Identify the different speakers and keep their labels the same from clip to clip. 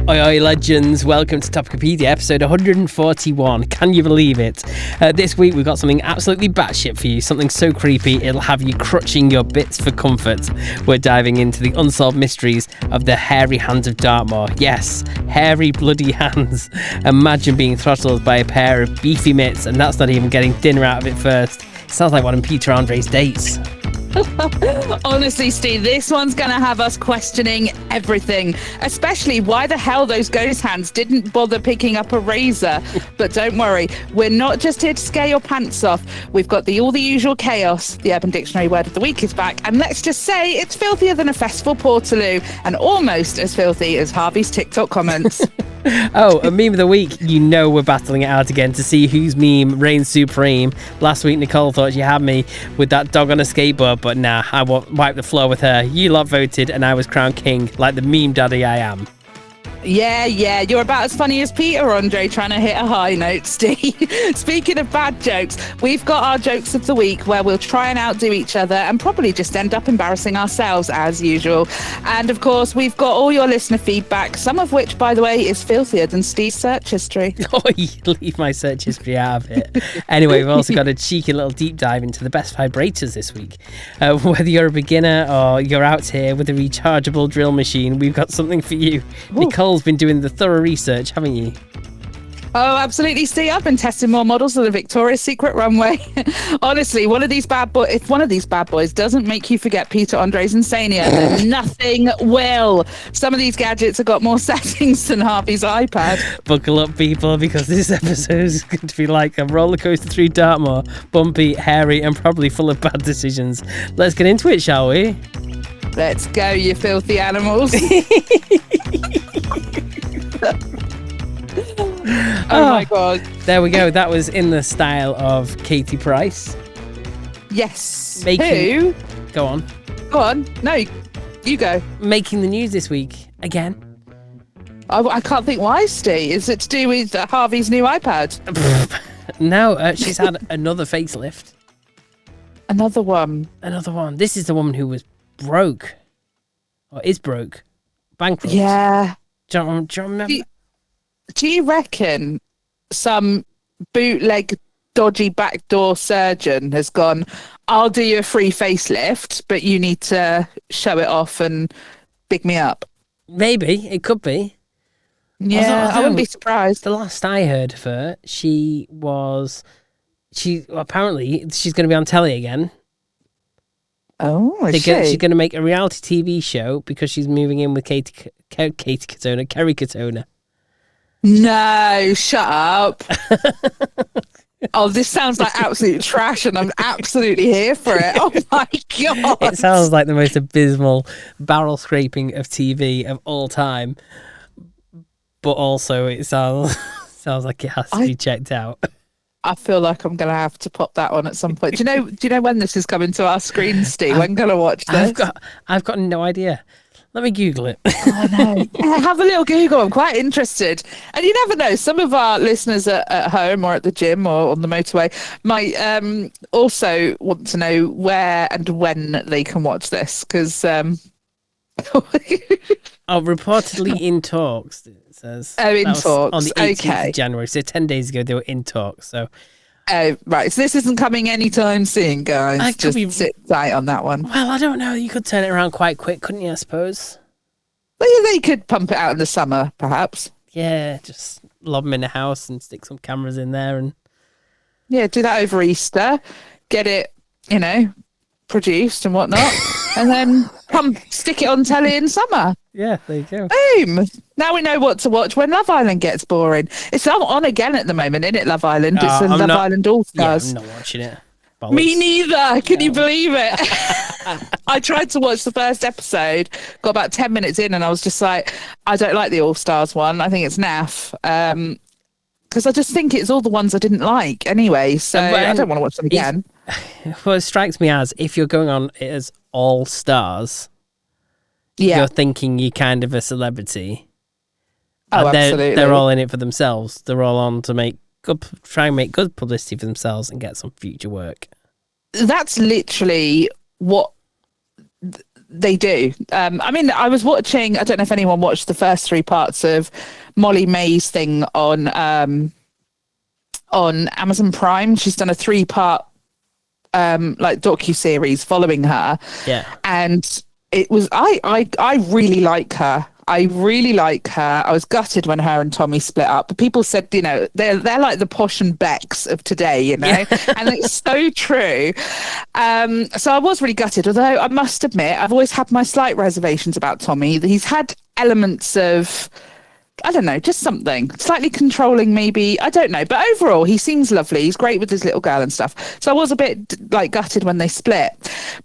Speaker 1: Oi, oi, legends. Welcome to Topicopedia, episode 141. Can you believe it? This week, we've got something absolutely batshit for you. Something so creepy, it'll have you crutching your bits for comfort. We're diving into the unsolved mysteries of the hairy hands of Dartmoor. Yes, hairy bloody hands. Imagine being throttled by a pair of beefy mitts, and that's not even getting dinner out of it first. It sounds like one of Peter Andre's dates.
Speaker 2: Honestly, Steve, this one's going to have us questioning everything, especially why the hell those ghost hands didn't bother picking up a razor. But don't worry, we're not just here to scare your pants off. We've got all the usual chaos. The Urban Dictionary word of the week is back, and let's just say it's filthier than a festival portaloo and almost as filthy as Harvey's TikTok comments.
Speaker 1: Oh, a meme of the week. You know we're battling it out again to see whose meme reigns supreme. Last week, Nicole thought she had me with that dog on a skateboard, but nah, I wiped the floor with her. You lot voted, and I was crowned king like the meme daddy I am.
Speaker 2: Yeah, you're about as funny as Peter Andre trying to hit a high note, Steve. Speaking of bad jokes, we've got our jokes of the week where we'll try and outdo each other and probably just end up embarrassing ourselves as usual. And of course, we've got all your listener feedback, some of which, by the way, is filthier than Steve's search history.
Speaker 1: Oh, leave my search history out of it. Anyway, we've also got a cheeky little deep dive into the best vibrators this week. Whether you're a beginner or you're out here with a rechargeable drill machine, we've got something for you.
Speaker 2: Ooh.
Speaker 1: Nicole's been doing the thorough research, haven't you?
Speaker 2: Oh, absolutely, Steve. I've been testing more models of the Victoria's Secret runway. Honestly, if one of these bad boys doesn't make you forget Peter Andre's Insania, then nothing will. Some of these gadgets have got more settings than Harvey's iPad.
Speaker 1: Buckle up, people, because this episode is going to be like a roller coaster through Dartmoor, bumpy, hairy, and probably full of bad decisions. Let's get into it, shall we?
Speaker 2: Let's go, you filthy animals. Oh my god.
Speaker 1: There we go. That was in the style of Katie Price.
Speaker 2: Yes.
Speaker 1: Who?
Speaker 2: Go
Speaker 1: Go on.
Speaker 2: No, you go.
Speaker 1: Making the news this week again.
Speaker 2: I can't think why, Steve. Is it to do with Harvey's new iPad?
Speaker 1: No, she's had another facelift.
Speaker 2: Another one.
Speaker 1: This is the woman who was broke. Or is broke. Bankrupt.
Speaker 2: Yeah.
Speaker 1: Do you remember?
Speaker 2: Do you reckon some bootleg dodgy backdoor surgeon has gone, I'll do you a free facelift, but you need to show it off and big me up?
Speaker 1: Maybe. It could be.
Speaker 2: Yeah, I wouldn't be surprised.
Speaker 1: The last I heard of her, apparently she's going to be on telly again.
Speaker 2: Oh, is she?
Speaker 1: She's going to make a reality TV show because she's moving in with Kerry Katona.
Speaker 2: No, shut up. Oh, this sounds like absolute trash and I'm absolutely here for it. Oh my God.
Speaker 1: It sounds like the most abysmal barrel scraping of TV of all time. But also it sounds like it has to be checked out.
Speaker 2: I feel like I'm going to have to pop that on at some point. Do you know when this is coming to our screen, Steve? When I'm going to watch this?
Speaker 1: I've got no idea. Let me Google it.
Speaker 2: Oh, no. Yeah, have a little Google. I'm quite interested. And you never know, some of our listeners at home or at the gym or on the motorway might also want to know where and when they can watch this. Because...
Speaker 1: reportedly in talks, it says.
Speaker 2: Oh, in talks.
Speaker 1: On the 18th of January. So 10 days ago, they were in talks. So...
Speaker 2: right, so this isn't coming anytime soon, guys. Sit tight on that one.
Speaker 1: Well, I don't know. You could turn it around quite quick, couldn't you, I suppose?
Speaker 2: Well, yeah, they could pump it out in the summer, perhaps.
Speaker 1: Yeah, just lob them in a house and stick some cameras in there. And
Speaker 2: yeah, do that over Easter. Get it, produced and whatnot. And then stick it on telly in summer.
Speaker 1: Yeah, there you go.
Speaker 2: Boom! Now we know what to watch when Love Island gets boring. It's on again at the moment, isn't it, Love Island? It's Love Island All-Stars.
Speaker 1: Yeah, I'm not watching it. Bollocks.
Speaker 2: Me neither. Can you believe it? I tried to watch the first episode, got about 10 minutes in, and I was just like, I don't like the All-Stars one. I think it's naff. Because I just think it's all the ones I didn't like anyway, so I don't want to watch them again.
Speaker 1: Well, it strikes me as if you're going on it as All-Stars, you're thinking you're kind of a celebrity.
Speaker 2: Oh, absolutely.
Speaker 1: They're all in it for themselves. They're all on to try and make good publicity for themselves and get some future work.
Speaker 2: That's literally what They do. I mean, I was watching, I don't know if anyone watched the first 3 parts of Molly May's thing on Amazon Prime. She's done a 3-part like docu-series following her.
Speaker 1: Yeah.
Speaker 2: And it was, I really like her. I really like her. I was gutted when her and Tommy split up. But people said, you know, they're like the posh and Becks of today, you know, and it's so true. So I was really gutted, although I must admit, I've always had my slight reservations about Tommy. He's had elements of, I don't know, just something slightly controlling, maybe. I don't know. But overall, he seems lovely. He's great with his little girl and stuff. So I was a bit like gutted when they split.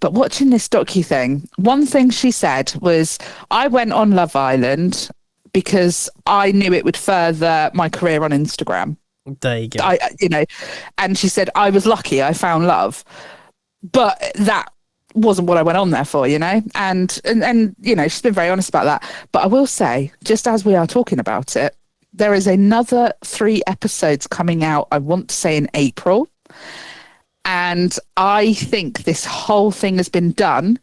Speaker 2: But watching this docu thing, one thing she said was, I went on Love Island because I knew it would further my career on Instagram.
Speaker 1: There you go.
Speaker 2: You know, and she said, I was lucky. I found love. But that wasn't what I went on there for, you know, and you know, she's been very honest about that. But I will say, just as we are talking about it, there is another 3 episodes coming out, I want to say in April, and I think this whole thing has been done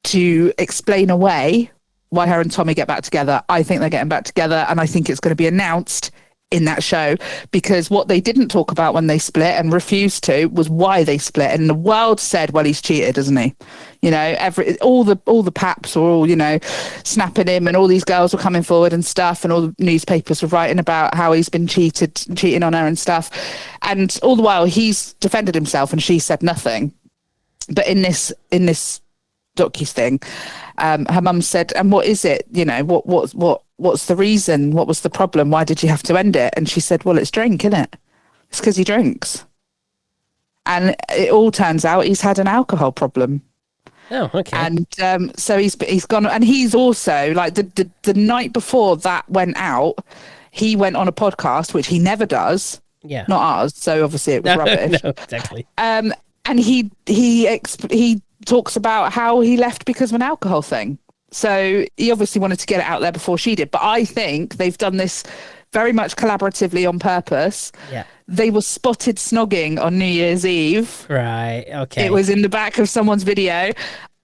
Speaker 2: to explain away why her and Tommy get back together. I think they're getting back together, and I think it's going to be announced in that show, because what they didn't talk about when they split and refused to was why they split. And the world said, well, he's cheated, isn't he? You know, all the paps were all, you know, snapping him, and all these girls were coming forward and stuff, and all the newspapers were writing about how he's been cheating on her and stuff. And all the while he's defended himself and she said nothing. But in this docu thing, her mum said, and what is it? You know, what's the reason? What was the problem? Why did you have to end it? And she said, well, it's drink, isn't it? It's because he drinks. And it all turns out he's had an alcohol problem.
Speaker 1: Oh, okay.
Speaker 2: And so he's gone, and he's also like the night before that went out, he went on a podcast, which he never does. Yeah. Not ours. So obviously it was rubbish.
Speaker 1: No, exactly.
Speaker 2: And he talks about how he left because of an alcohol thing. So he obviously wanted to get it out there before she did. But I think they've done this very much collaboratively on purpose.
Speaker 1: Yeah.
Speaker 2: They were spotted snogging on New Year's Eve.
Speaker 1: Right. Okay.
Speaker 2: It was in the back of someone's video.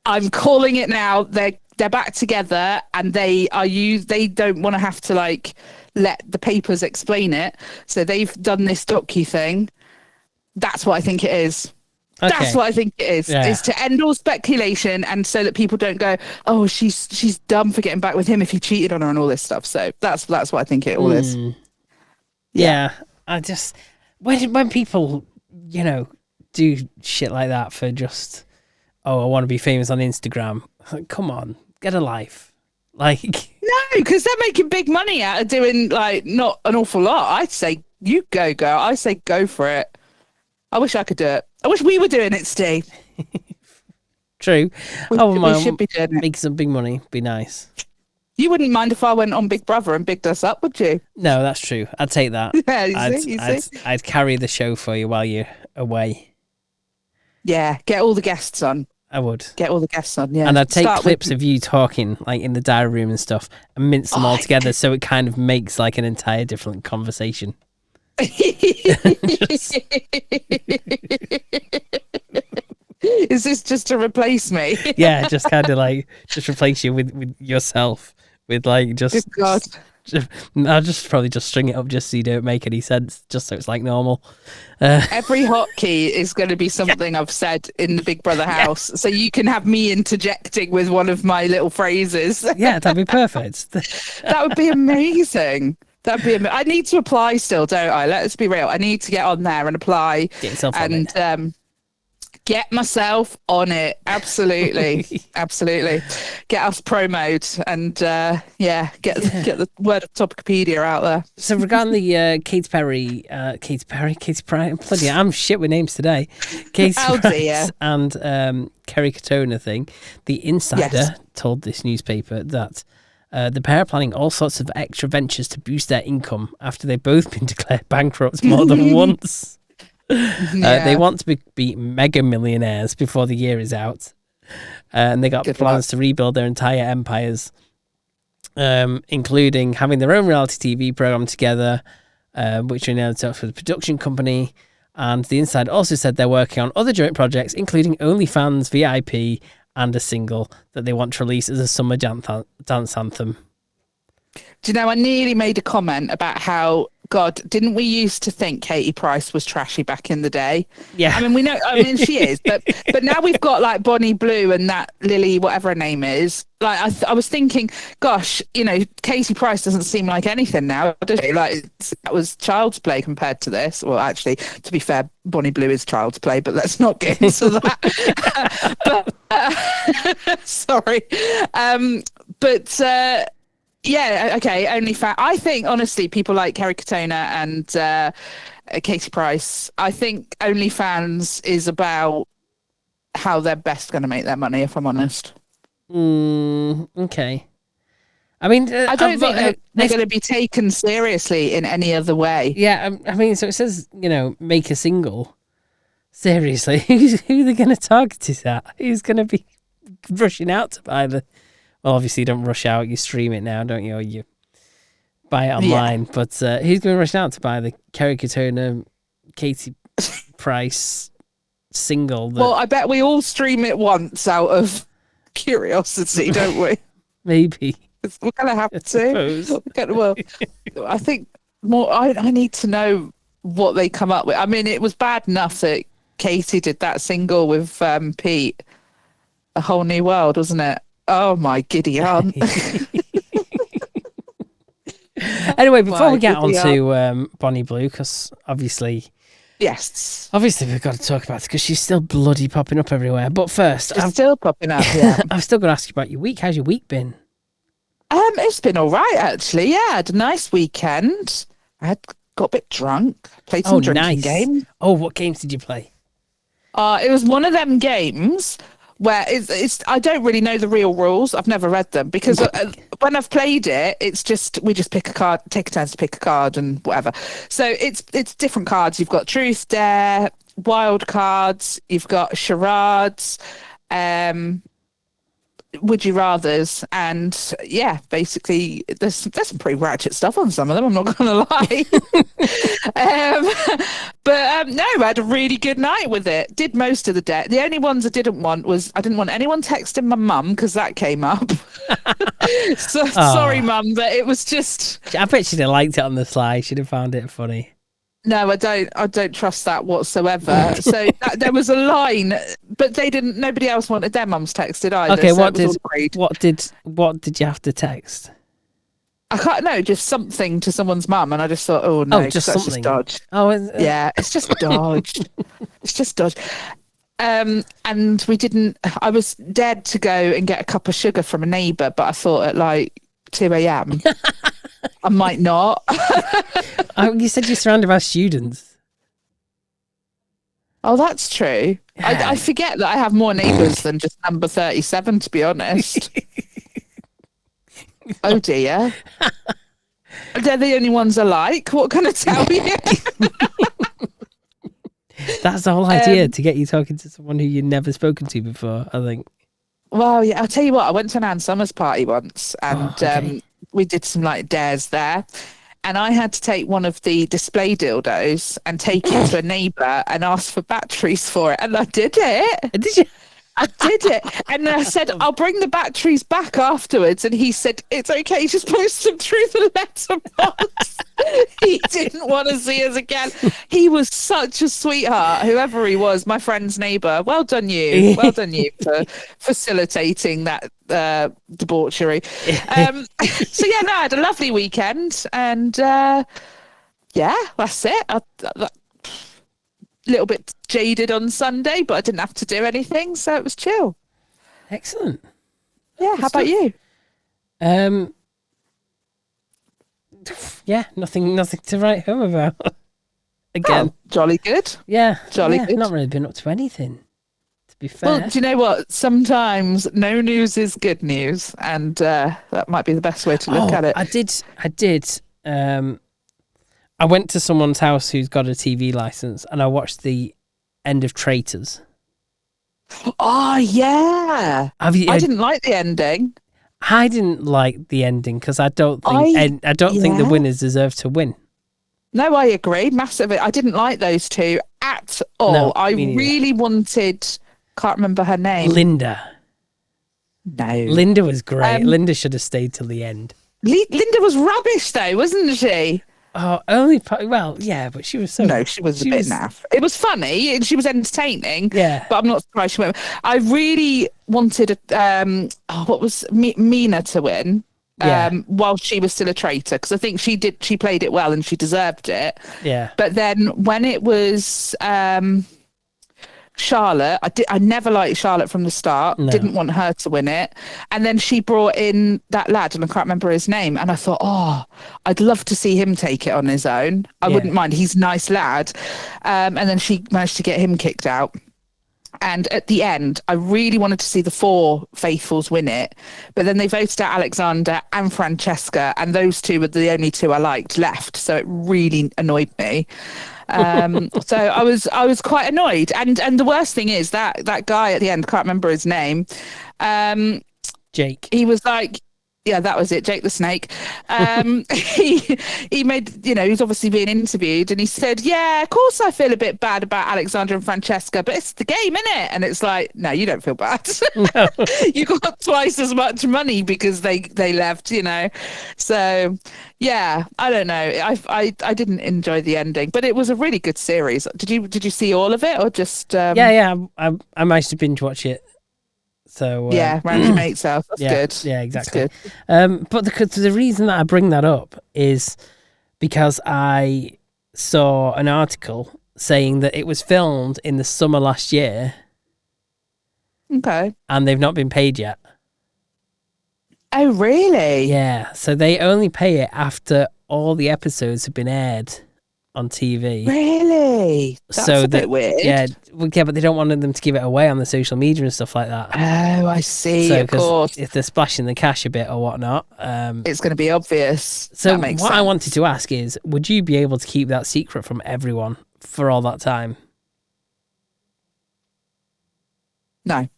Speaker 2: I'm calling it now. They're back together, and they don't want to have to like let the papers explain it. So they've done this docu thing. That's what I think it is. Okay. That's what I think it is. Yeah. Is to end all speculation, and so that people don't go, oh, she's dumb for getting back with him if he cheated on her and all this stuff. So that's what I think it all is.
Speaker 1: Yeah. I just when people, you know, do shit like that for just, oh, I want to be famous on Instagram. Like, come on, get a life. Like,
Speaker 2: no, because they're making big money out of doing like not an awful lot. I'd say you go, girl. I say go for it. I wish I could do it. I wish we were doing it, Steve.
Speaker 1: True.
Speaker 2: We should be doing it.
Speaker 1: Make some big money. Be nice.
Speaker 2: You wouldn't mind if I went on Big Brother and bigged us up, would you?
Speaker 1: No, that's true. I'd take that.
Speaker 2: Yeah,
Speaker 1: I'd carry the show for you while you're away.
Speaker 2: Yeah, get all the guests on.
Speaker 1: I would.
Speaker 2: Get all the guests on, yeah.
Speaker 1: And I'd take clips of you talking, like in the diary room and stuff, and mince them all together so it kind of makes like an entire different conversation.
Speaker 2: Is this just to replace me?
Speaker 1: Yeah, just kind of like just replace you with yourself, with like just.
Speaker 2: Good God.
Speaker 1: I'll just probably just string it up just so you don't make any sense, just so it's like normal.
Speaker 2: Every hotkey is going to be something I've said in the Big Brother house, so you can have me interjecting with one of my little phrases.
Speaker 1: Yeah, that'd be perfect.
Speaker 2: That would be amazing. I need to apply still, don't I? Let's be real. I need to get on there and apply.
Speaker 1: Get yourself on it.
Speaker 2: Get myself on it. Absolutely. Absolutely. Get us promoted and get the word of Topicopedia out there.
Speaker 1: So regarding the Katy Perry, bloody I'm shit with names today. Katy Perry and Kerry Katona thing, the Insider told this newspaper that the pair are planning all sorts of extra ventures to boost their income after they've both been declared bankrupt more than once. They want to be mega millionaires before the year is out, and they got plans to rebuild their entire empires, including having their own reality TV program together, which are now talks with a production company. And the Inside also said they're working on other joint projects, including OnlyFans VIP and a single that they want to release as a summer dance anthem.
Speaker 2: Do you know, I nearly made a comment about how, God, didn't we used to think Katie Price was trashy back in the day?
Speaker 1: Yeah.
Speaker 2: I mean, she is, but now we've got like Bonnie Blue and that Lily, whatever her name is. Like, I was thinking, gosh, Katie Price doesn't seem like anything now, does she? Like, that was child's play compared to this. Well, actually, to be fair, Bonnie Blue is child's play, but let's not get into that. Sorry. Yeah, okay, OnlyFans. I think, honestly, people like Kerry Katona and Katie Price, I think OnlyFans is about how they're best going to make their money, if I'm honest.
Speaker 1: Okay. I mean...
Speaker 2: I don't think they're going to be taken seriously in any other way.
Speaker 1: Yeah, I mean, so it says, make a single. Seriously, who are they going to target it at? Who's going to be rushing out to buy the... Well, obviously, you don't rush out. You stream it now, don't you? Or you buy it online. Yeah. But who's going to rush out to buy the Kerry Katona, Katie Price single?
Speaker 2: Well, I bet we all stream it once out of curiosity, don't we?
Speaker 1: Maybe.
Speaker 2: We're going to have to. Well, I think more. I need to know what they come up with. I mean, it was bad enough that Katie did that single with Pete, A Whole New World, wasn't it? Oh my giddy aunt.
Speaker 1: Anyway, before we get on to Bonnie Blue, because obviously we've got to talk about it because she's still bloody popping up everywhere. But first,
Speaker 2: she's still popping up. Yeah,
Speaker 1: I'm still going to ask you about your week. How's your week been?
Speaker 2: It's been all right actually. Yeah, I had a nice weekend. Got a bit drunk. Played some drinking games.
Speaker 1: Oh, what games did you play?
Speaker 2: It was one of them games where it's I don't really know the real rules. I've never read them because when I've played it, it's just we just pick a card, take a turn to pick a card and whatever. So it's different cards. You've got truth, dare, wild cards. You've got charades, would you rathers, and yeah, basically there's some pretty ratchet stuff on some of them. I'm not gonna lie. No, I had a really good night with it. Did most of the day. The only ones I didn't want was I didn't want anyone texting my mum because that came up. So sorry, mum, but it was just.
Speaker 1: I bet she'd have liked it on the sly. She'd have found it funny.
Speaker 2: No, I don't trust that whatsoever. So there was a line, but they didn't. Nobody else wanted their mums texted either.
Speaker 1: Okay,
Speaker 2: so
Speaker 1: what did you have to text?
Speaker 2: I can't know, just something to someone's mum, and I just thought, oh no,
Speaker 1: just
Speaker 2: that's
Speaker 1: something.
Speaker 2: just dodge. Yeah, it's just dodge. It's just dodge. And we didn't. I was dead to go and get a cup of sugar from a neighbour, but I thought at like 2 a.m. I might not.
Speaker 1: You said you're surrounded by students.
Speaker 2: Oh, that's true. I forget that I have more neighbours than just number 37, to be honest. Oh dear. They're the only ones I like. What can I tell you?
Speaker 1: That's the whole idea, to get you talking to someone who you've never spoken to before, I think.
Speaker 2: Well, yeah, I'll tell you what, I went to an Ann Summers party once and we did some like dares there. And I had to take one of the display dildos and take it to a neighbour and ask for batteries for it. And I did it.
Speaker 1: Did you?
Speaker 2: I did it. And I said, I'll bring the batteries back afterwards. And he said, it's okay, just post them through the letterbox. He didn't want to see us again. He was such a sweetheart, whoever he was, my friend's neighbour. Well done you. Well done you for facilitating that debauchery. So yeah, no, I had a lovely weekend. And yeah, that's it. Little bit jaded on Sunday, but I didn't have to do anything, so it was chill.
Speaker 1: Excellent.
Speaker 2: Yeah, how about you?
Speaker 1: Yeah, nothing to write home about. Again,
Speaker 2: jolly good.
Speaker 1: Yeah,
Speaker 2: jolly good.
Speaker 1: Not really been up to anything, to be fair.
Speaker 2: Well, do you know what? Sometimes no news is good news, and that might be the best way to look at it.
Speaker 1: I did. I went to someone's house who's got a TV license, and I watched the end of Traitors.
Speaker 2: Oh yeah, I didn't like the ending.
Speaker 1: I didn't like the ending because I don't think the winners deserve to win.
Speaker 2: No, I agree massively. I didn't like those two at all.
Speaker 1: No,
Speaker 2: I really wanted. Can't remember her name.
Speaker 1: Linda.
Speaker 2: No.
Speaker 1: Linda was great. Linda should have stayed till the end.
Speaker 2: Linda was rubbish, though, wasn't she?
Speaker 1: Oh, well, yeah, but she was so...
Speaker 2: No, she was a bit naff. It was funny and she was entertaining.
Speaker 1: Yeah.
Speaker 2: But I'm not surprised she went. I really wanted Mina to win. While she was still a traitor, because I think she played it well and she deserved it.
Speaker 1: Yeah.
Speaker 2: But then when it was Charlotte, I never liked Charlotte from the start. No. Didn't want her to win it. And then she brought in that lad, and I can't remember his name. And I thought, oh, I'd love to see him take it on his own. I wouldn't mind. He's a nice lad. And then she managed to get him kicked out. And at the end, I really wanted to see the 4 faithfuls win it. But then they voted out Alexander and Francesca, and those 2 were the only 2 I liked left. So it really annoyed me. So I was quite annoyed. And the worst thing is that guy at the end, can't remember his name.
Speaker 1: Jake.
Speaker 2: He was like, yeah, that was it. Jake the Snake. He made, he's obviously being interviewed, and he said, yeah, of course I feel a bit bad about Alexander and Francesca, but it's the game, innit? And it's like, no, you don't feel bad. No. You got twice as much money because they left, So yeah, I don't know. I didn't enjoy the ending, but it was a really good series. Did you see all of it or just?
Speaker 1: Yeah. I managed to binge watch it. So
Speaker 2: yeah, round your mate's house. That's good.
Speaker 1: Yeah, exactly. But the reason that I bring that up is because I saw an article saying that it was filmed in the summer last year.
Speaker 2: Okay.
Speaker 1: And they've not been paid yet.
Speaker 2: Oh, really?
Speaker 1: Yeah. So they only pay it after all the episodes have been aired on TV.
Speaker 2: Really? That's a bit weird.
Speaker 1: Yeah, but they don't want them to give it away on the social media and stuff like that.
Speaker 2: Oh, I see. So, of course.
Speaker 1: If they're splashing the cash a bit or whatnot,
Speaker 2: it's going to be obvious.
Speaker 1: So what sense. I wanted to ask is, would you be able to keep that secret from everyone for all that time?
Speaker 2: No.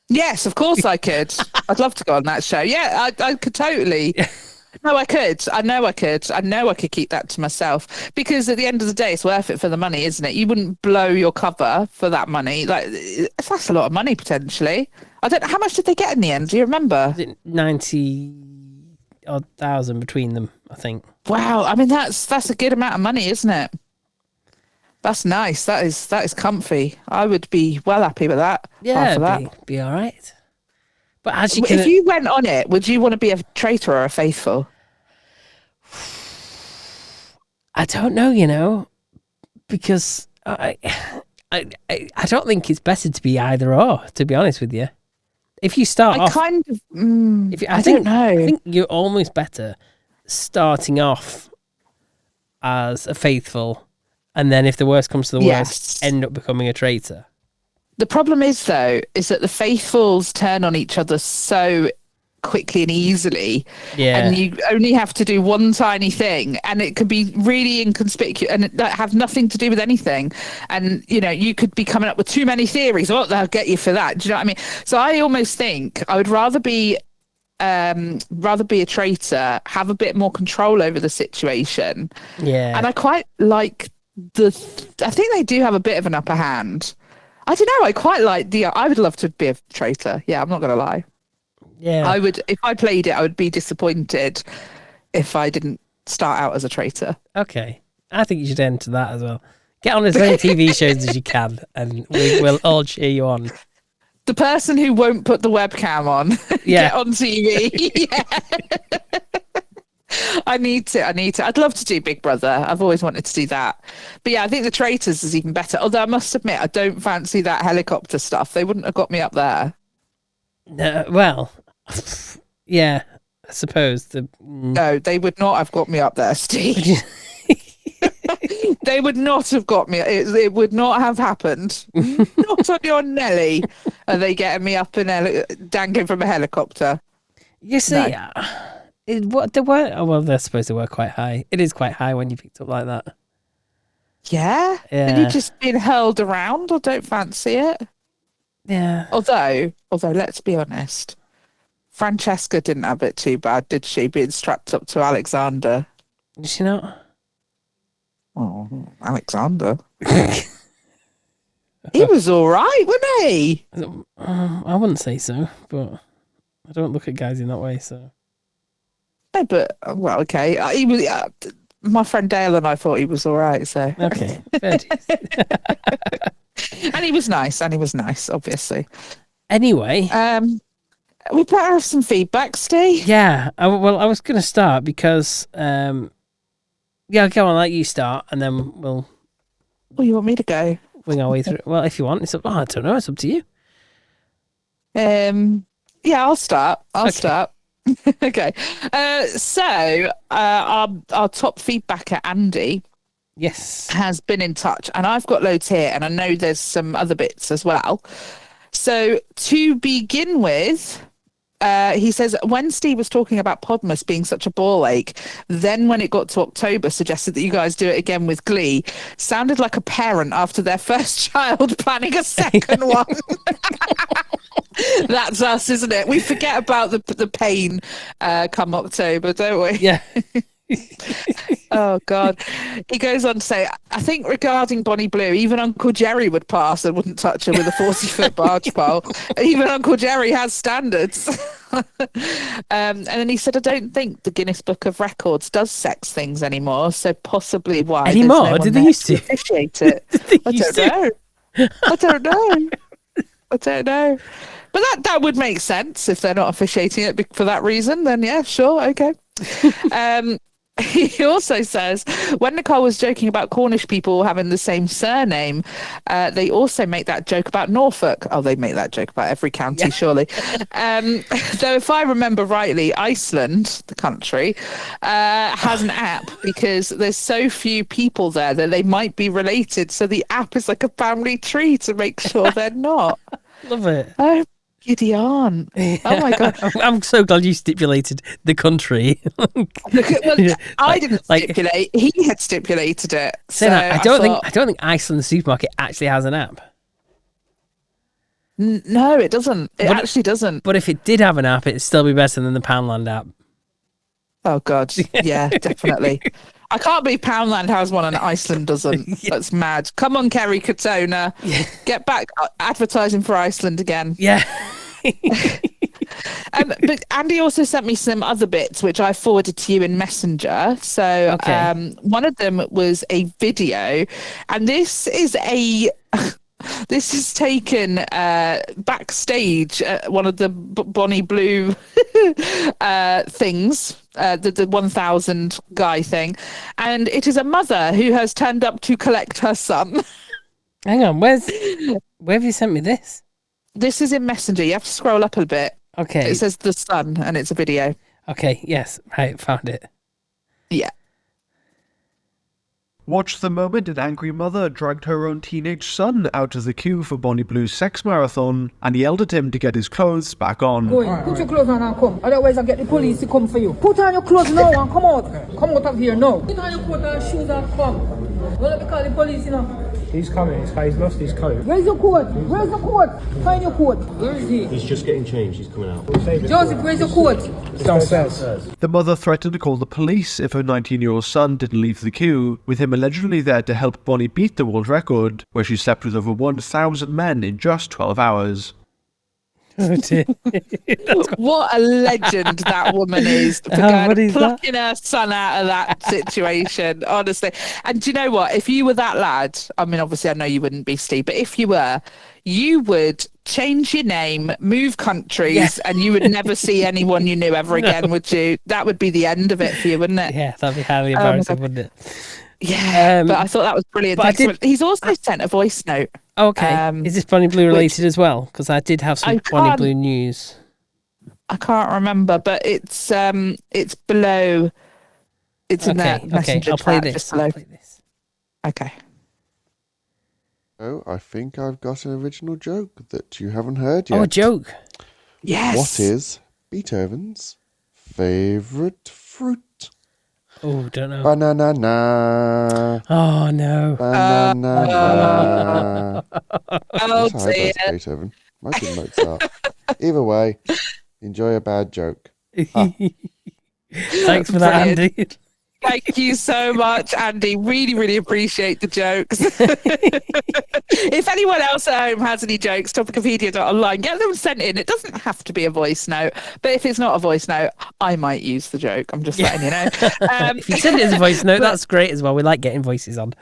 Speaker 2: Yes, of course I could. I'd love to go on that show. Yeah, I could totally. No, I could. I know I could. I know I could keep that to myself, because at the end of the day, it's worth it for the money, isn't it? You wouldn't blow your cover for that money. Like, that's a lot of money potentially. I don't know, how much did they get in the end? Do you remember?
Speaker 1: 90,000 between them, I think.
Speaker 2: Wow. I mean, that's a good amount of money, isn't it? That's nice. That is comfy. I would be well happy with that.
Speaker 1: Yeah, be all right. But actually,
Speaker 2: if you went on it, would you want to be a traitor or a faithful?
Speaker 1: I don't know, because I don't think it's better to be either or, to be honest with you. If you start off...
Speaker 2: I don't know.
Speaker 1: I think you're almost better starting off as a faithful, and then if the worst comes to the worst, end up becoming a traitor.
Speaker 2: The problem is, though, is that the faithfuls turn on each other so quickly and easily. Yeah. And you only have to do one tiny thing, and it could be really inconspicuous and have nothing to do with anything. And, you could be coming up with too many theories. Oh, they'll get you for that. Do you know what I mean? So I almost think I would rather be a traitor, have a bit more control over the situation.
Speaker 1: Yeah.
Speaker 2: And I quite like I think they do have a bit of an upper hand. I don't know. I quite like I would love to be a traitor. Yeah, I'm not going to lie.
Speaker 1: Yeah.
Speaker 2: I would, if I played it, I would be disappointed if I didn't start out as a traitor.
Speaker 1: Okay. I think you should enter that as well. Get on as many TV shows as you can, and we'll all cheer you on.
Speaker 2: The person who won't put the webcam on, get on TV. Yeah. I need to. I'd love to do Big Brother. I've always wanted to do that. But yeah, I think the Traitors is even better. Although I must admit, I don't fancy that helicopter stuff. They wouldn't have got me up there.
Speaker 1: Well, yeah, I suppose.
Speaker 2: No, they would not have got me up there, Steve. They would not have got me. It would not have happened. Not on your Nelly. Are they getting me up dangling from a helicopter?
Speaker 1: You see... No. They're supposed to were quite high. It is quite high when you picked up like that.
Speaker 2: Yeah?
Speaker 1: Yeah.
Speaker 2: And you just been hurled around, or don't fancy it?
Speaker 1: Yeah.
Speaker 2: Although, let's be honest, Francesca didn't have it too bad, did she? Being strapped up to Alexander.
Speaker 1: Did she not?
Speaker 2: Oh, Alexander. He was all right, wasn't he?
Speaker 1: I wouldn't say so, but... I don't look at guys in that way, so.
Speaker 2: No, but well, okay. He was. My friend Dale and I thought he was all right. So
Speaker 1: Okay, fair dues.
Speaker 2: and he was nice. Obviously.
Speaker 1: Anyway,
Speaker 2: we better have some feedback, Steve.
Speaker 1: yeah. I was going to start because, yeah, go on, let you start, and then we'll.
Speaker 2: Oh, you want me to go?
Speaker 1: Wing our way through. Well, if you want, it's up. Oh, I don't know. It's up to you.
Speaker 2: Yeah, I'll start. I'll start. Okay. So our top feedbacker, Andy,
Speaker 1: Yes,
Speaker 2: has been in touch, and I've got loads here, and I know there's some other bits as well. So to begin with, he says, when Steve was talking about Podmas being such a ball ache, then when it got to October, suggested that you guys do it again with Glee. Sounded like a parent after their first child planning a second one. That's us, isn't it? We forget about the pain come October, don't we?
Speaker 1: yeah.
Speaker 2: Oh, God. He goes on to say, I think regarding Bonnie Blue, even Uncle Jerry would pass and wouldn't touch her with a 40-foot barge pole. Even Uncle Jerry has standards. And then he said, I don't think the Guinness Book of Records does sex things anymore, so possibly why.
Speaker 1: Anymore?
Speaker 2: No
Speaker 1: Did they used to?
Speaker 2: Appreciate it. I don't know. But that would make sense if they're not officiating it for that reason. Then yeah, sure, okay. He also says, when Nicole was joking about Cornish people having the same surname, they also make that joke about Norfolk. Oh, they make that joke about every county, surely. Though if I remember rightly, Iceland, the country, has an app because there's so few people there that they might be related. So the app is like a family tree to make sure they're not.
Speaker 1: Love it.
Speaker 2: Oh, Gideon. Oh my God.
Speaker 1: I'm so glad you stipulated the country.
Speaker 2: I didn't stipulate. He had stipulated it.
Speaker 1: So I don't think Iceland supermarket actually has an app.
Speaker 2: No, it doesn't. It actually doesn't.
Speaker 1: But if it did have an app, it'd still be better than the Poundland app.
Speaker 2: Oh God. Yeah, definitely. I can't believe Poundland has one and Iceland doesn't. Yeah. That's mad. Come on, Kerry Katona. Yeah. Get back advertising for Iceland again.
Speaker 1: Yeah.
Speaker 2: But Andy also sent me some other bits, which I forwarded to you in Messenger. So one of them was a video, and this is taken backstage at one of the Bonnie Blue things, the 1000 guy thing. And it is a mother who has turned up to collect her son.
Speaker 1: Hang on, where have you sent me this?
Speaker 2: This is in Messenger. You have to scroll up a bit.
Speaker 1: Okay.
Speaker 2: It says the son, and it's a video.
Speaker 1: Okay, yes, right, found it.
Speaker 2: Yeah.
Speaker 3: Watch the moment an angry mother dragged her own teenage son out of the queue for Bonnie Blue's sex marathon and yelled at him to get his clothes back on.
Speaker 4: Go in, put your clothes on and come. Otherwise I'll get the police to come for you. Put on your clothes now and come out. Come out of here now. Put on your coat and shoes and come. Don't let me call the police, you know.
Speaker 5: He's coming, he's lost his coat.
Speaker 4: Where's your coat? Where's the coat? Find your coat. Where is he?
Speaker 5: He's just getting changed, he's coming out.
Speaker 4: Joseph, where's your coat?
Speaker 5: It's downstairs.
Speaker 3: The mother threatened to call the police if her 19-year-old son didn't leave the queue, with him allegedly there to help Bonnie beat the world record, where she slept with over 1,000 men in just 12 hours.
Speaker 1: Oh dear.
Speaker 2: What a legend that woman is for plucking her son out of that situation, honestly. And do you know what? If you were that lad, I mean, obviously I know you wouldn't be, Steve, but if you were, you would change your name, move countries, and you would never see anyone you knew ever again, would you? That would be the end of it for you, wouldn't it?
Speaker 1: Yeah, that'd be highly embarrassing, wouldn't it?
Speaker 2: Yeah, but I thought that was brilliant. He's also sent a voice note.
Speaker 1: Okay. Is this Bonnie Blue related as well? Because I did have some Bonnie Blue news.
Speaker 2: I can't remember, but it's below. It's in that messenger
Speaker 1: I'll play
Speaker 2: chat,
Speaker 1: this.
Speaker 2: Okay.
Speaker 6: Oh, I think I've got an original joke that you haven't heard yet.
Speaker 1: Oh, a joke.
Speaker 2: Yes.
Speaker 6: What is Beethoven's favourite fruit?
Speaker 1: Oh, don't know.
Speaker 6: Banana.
Speaker 1: Oh, no.
Speaker 6: Banana.
Speaker 2: Oh, dear.
Speaker 6: Beethoven. Might be Mozart. Either way, enjoy a bad joke.
Speaker 1: Thanks for that, Andy.
Speaker 2: Thank you so much, Andy. Really, really appreciate the jokes. If anyone else at home has any jokes, topicopedia.online, get them sent in. It doesn't have to be a voice note, but if it's not a voice note, I might use the joke. I'm just letting you know.
Speaker 1: If you send it as a voice note, that's great as well. We like getting voices on.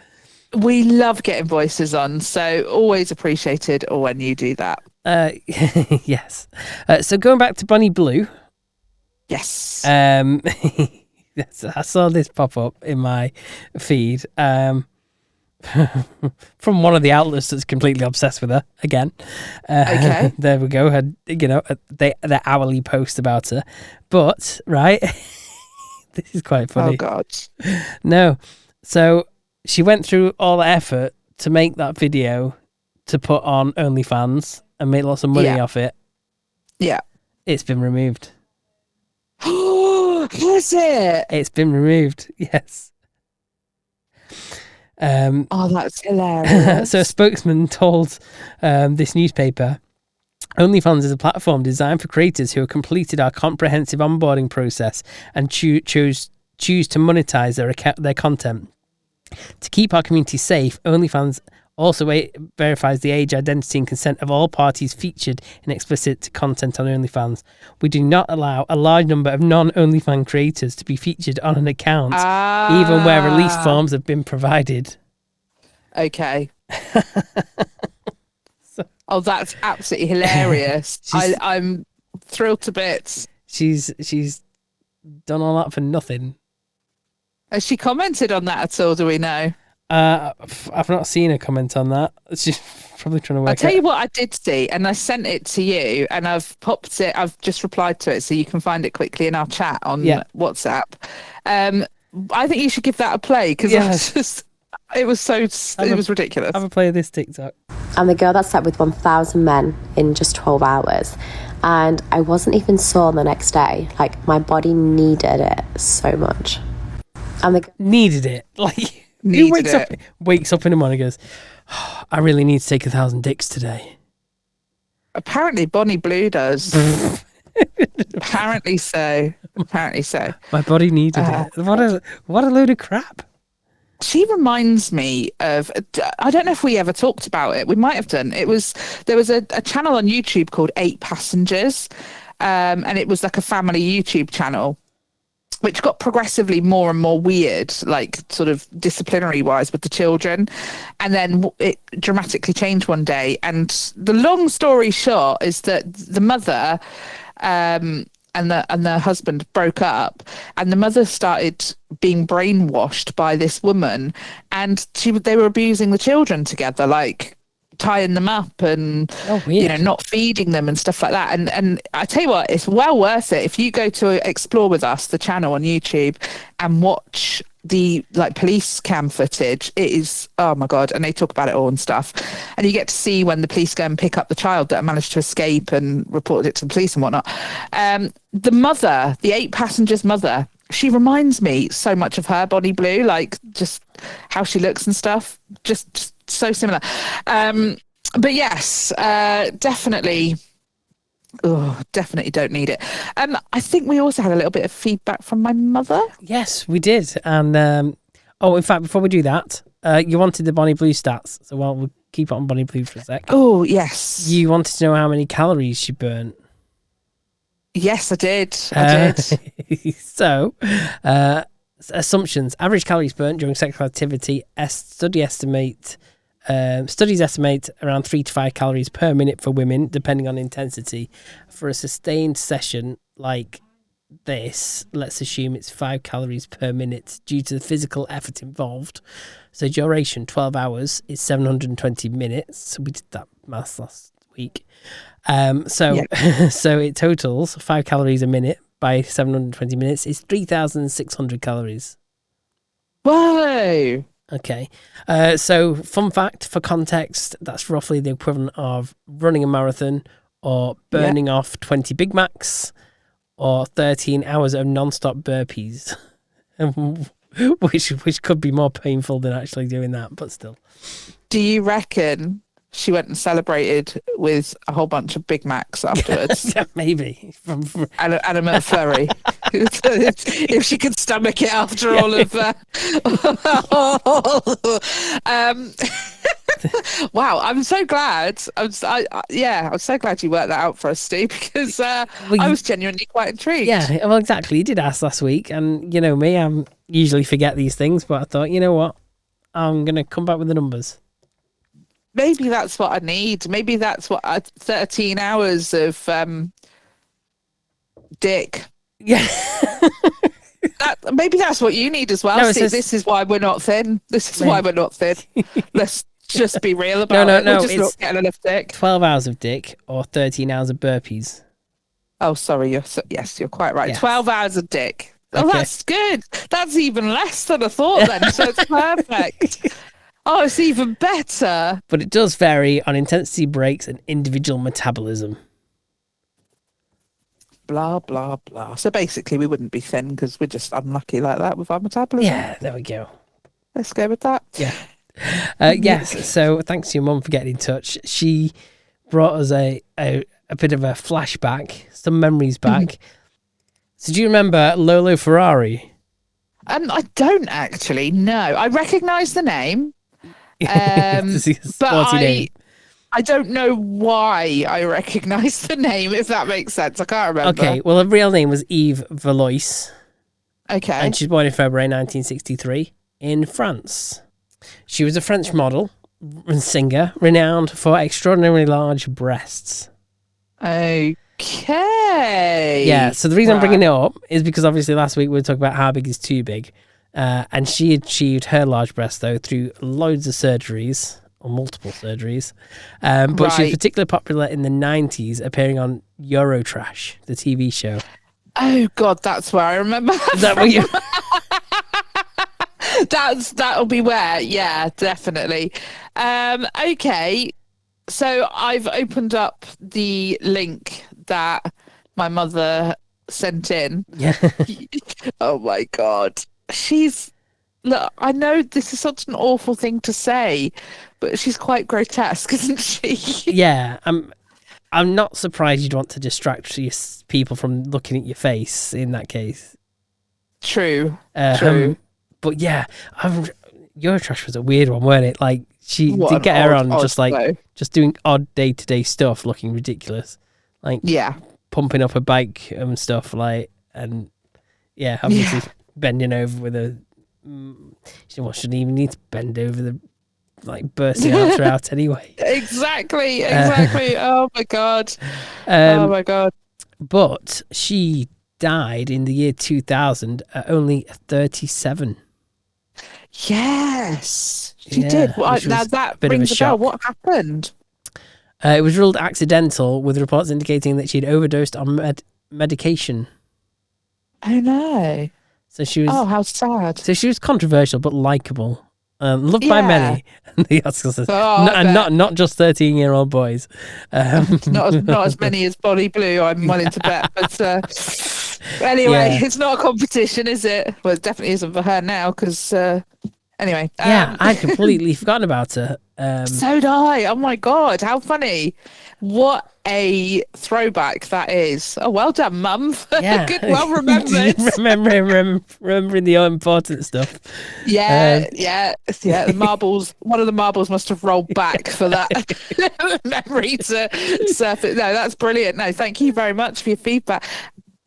Speaker 2: We love getting voices on, so always appreciated when you do that.
Speaker 1: Yes. So going back to Bonnie Blue.
Speaker 2: Yes.
Speaker 1: Yes, I saw this pop up in my feed from one of the outlets that's completely obsessed with her again.
Speaker 2: Okay.
Speaker 1: There we go. Their hourly post about her. But, right, this is quite funny.
Speaker 2: Oh, God.
Speaker 1: No. So she went through all the effort to make that video to put on OnlyFans and make lots of money off it.
Speaker 2: Yeah.
Speaker 1: It's been removed.
Speaker 2: Has it?
Speaker 1: It's been removed, yes.
Speaker 2: Oh, that's hilarious.
Speaker 1: So a spokesman told this newspaper, OnlyFans is a platform designed for creators who have completed our comprehensive onboarding process and choose to monetize their content. To keep our community safe, OnlyFans also verifies the age, identity and consent of all parties featured in explicit content on OnlyFans. We do not allow a large number of non-OnlyFans creators to be featured on an account, even where release forms have been provided.
Speaker 2: Okay. Oh, that's absolutely hilarious. I'm thrilled to bits.
Speaker 1: She's done all that for nothing.
Speaker 2: Has she commented on that at all, do we know?
Speaker 1: I've not seen a comment on that. She's probably trying to work.
Speaker 2: I'll tell you what I did see, and I sent it to you, and I've popped it. I've just replied to it, so you can find it quickly in our chat on WhatsApp. I think you should give that a play because it was ridiculous.
Speaker 1: Have a play of this TikTok.
Speaker 7: I'm the girl that slept with 1,000 men in just 12 hours, and I wasn't even sore the next day. Like, my body needed it so much.
Speaker 1: Needed it, like. Who wakes up in the morning and goes, oh, I really need to take 1,000 dicks today.
Speaker 2: Apparently Bonnie Blue does. Apparently so.
Speaker 1: My body needed it. What a load of crap.
Speaker 2: She reminds me of, I don't know if we ever talked about it. We might have done. There was a channel on YouTube called 8 Passengers. And it was like a family YouTube channel, which got progressively more and more weird, like sort of disciplinary wise with the children. And then it dramatically changed one day. And the long story short is that the mother and the husband broke up, and the mother started being brainwashed by this woman, and they were abusing the children together, like tying them up and not feeding them and stuff like that. And I tell you what, it's well worth it if you go to Explore With Us, the channel on YouTube, and watch the police cam footage. It is, oh my God, and they talk about it all and stuff, and you get to see when the police go and pick up the child that managed to escape and reported it to the police and whatnot. The mother, the 8 Passengers mother, she reminds me so much of her, Bonnie Blue, like just how she looks and stuff, just so similar. But yes, definitely don't need it. I think we also had a little bit of feedback from my mother.
Speaker 1: Yes, we did. And in fact, before we do that, you wanted the Bonnie Blue stats, so we'll keep it on Bonnie Blue for a sec.
Speaker 2: Oh yes,
Speaker 1: you wanted to know how many calories she burnt.
Speaker 2: Yes, I did.
Speaker 1: So, assumptions: average calories burnt during sexual activity. Studies estimate around 3 to 5 calories per minute for women, depending on intensity. For a sustained session like this, let's assume it's 5 calories per minute due to the physical effort involved. So duration, 12 hours, is 720 minutes. We did that maths last week. So it totals 5 calories a minute by 720 minutes is 3,600 calories.
Speaker 2: Whoa!
Speaker 1: Okay. So fun fact for context, that's roughly the equivalent of running a marathon or burning off 20 Big Macs or 13 hours of non-stop burpees, which could be more painful than actually doing that, but still.
Speaker 2: Do you reckon she went and celebrated with a whole bunch of Big Macs afterwards?
Speaker 1: Yeah, maybe.
Speaker 2: And a McFlurry. if she could stomach it after all of. Wow, I'm so glad. I'm so glad you worked that out for us, Steve, because I was genuinely quite intrigued.
Speaker 1: Yeah, well, exactly. You did ask last week, and you know me, I usually forget these things, but I thought, you know what, I'm gonna come back with the numbers.
Speaker 2: Maybe that's what I need. Maybe that's what 13 hours of dick.
Speaker 1: Yeah.
Speaker 2: Maybe that's what you need as well.
Speaker 1: No,
Speaker 2: See, this is why we're not thin. This is why we're not thin. Let's just be real about it.
Speaker 1: No,
Speaker 2: we're just not getting enough dick.
Speaker 1: 12 hours of dick or 13 hours of burpees.
Speaker 2: Oh, sorry. Yes, you're quite right.
Speaker 1: Yes.
Speaker 2: 12 hours of dick. Oh,
Speaker 1: Okay.
Speaker 2: that's good. That's even less than I thought then. So it's perfect. Oh, it's even better.
Speaker 1: But it does vary on intensity breaks and individual metabolism.
Speaker 2: Blah, blah, blah. So basically, we wouldn't be thin because we're just unlucky like that with our metabolism.
Speaker 1: Yeah, there we go.
Speaker 2: Let's go with that.
Speaker 1: Yeah. Yes, so thanks to your mum for getting in touch. She brought us a bit of a flashback, some memories back. So do you remember Lolo Ferrari?
Speaker 2: I don't actually, no. I recognise the name. But I don't know why I recognise the name, if that makes sense. I can't remember.
Speaker 1: Okay, well, her real name was Eve Valois.
Speaker 2: Okay.
Speaker 1: And she was born in February 1963 in France. She was a French model and singer, renowned for extraordinarily large breasts.
Speaker 2: Okay.
Speaker 1: Yeah, so the reason I'm bringing it up is because obviously last week we were talking about how big is too big. And she achieved her large breast, though, through loads of surgeries, or multiple surgeries. But she was particularly popular in the 90s, appearing on Eurotrash, the TV show.
Speaker 2: Oh, God, that's where I remember.
Speaker 1: Is that what you...
Speaker 2: That'll be where, yeah, definitely. Okay, so I've opened up the link that my mother sent in.
Speaker 1: Yeah.
Speaker 2: Oh, my God. Look, I know this is such an awful thing to say, but she's quite grotesque, isn't she?
Speaker 1: Yeah, I'm not surprised you'd want to distract people from looking at your face in that case.
Speaker 2: True.
Speaker 1: But yeah, Eurotrash was a weird one, weren't it? Like, she did get her on just doing odd day-to-day stuff, looking ridiculous. Like, pumping up a bike and stuff, like, and yeah, obviously bending over with a... shouldn't even need to bend over the... like bursting out anyway.
Speaker 2: Exactly. Oh my god. Oh my god.
Speaker 1: But she died in the year 2000 at only 37.
Speaker 2: Yes, she did. Well, that rings a bell. What happened?
Speaker 1: It was ruled accidental, with reports indicating that she'd overdosed on medication.
Speaker 2: Oh no.
Speaker 1: So she was.
Speaker 2: Oh, how sad.
Speaker 1: So she was controversial but likable. Loved by many. The article says, not just 13-year-old boys.
Speaker 2: Not as many as Bonnie Blue, I'm willing to bet. But anyway, it's not a competition, is it? Well, it definitely isn't for her now, because anyway.
Speaker 1: I'd completely forgotten about her.
Speaker 2: So did I. Oh my god, how funny. What a throwback that is. Oh, well done, Mum.
Speaker 1: Yeah.
Speaker 2: Good, well remembered.
Speaker 1: remembering the important stuff.
Speaker 2: Yeah. The marbles, one of the marbles must have rolled back for that memory to surface. No, that's brilliant. No, thank you very much for your feedback.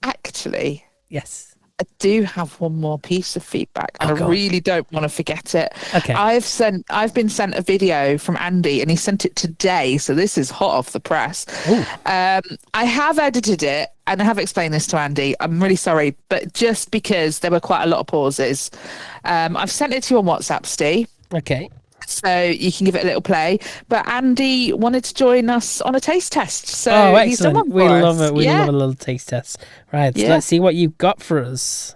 Speaker 2: Actually,
Speaker 1: yes,
Speaker 2: I do have one more piece of feedback, and I really don't want to forget it.
Speaker 1: Okay.
Speaker 2: I've been sent a video from Andy, and he sent it today, so this is hot off the press. I have edited it, and I have explained this to Andy. I'm really sorry, but just because there were quite a lot of pauses, I've sent it to you on WhatsApp, Steve.
Speaker 1: Okay.
Speaker 2: So you can give it a little play. But Andy wanted to join us on a taste test. So
Speaker 1: excellent.
Speaker 2: he's done one
Speaker 1: We
Speaker 2: for
Speaker 1: love
Speaker 2: us.
Speaker 1: it. We love a little taste test. Right, so let's see what you've got for us.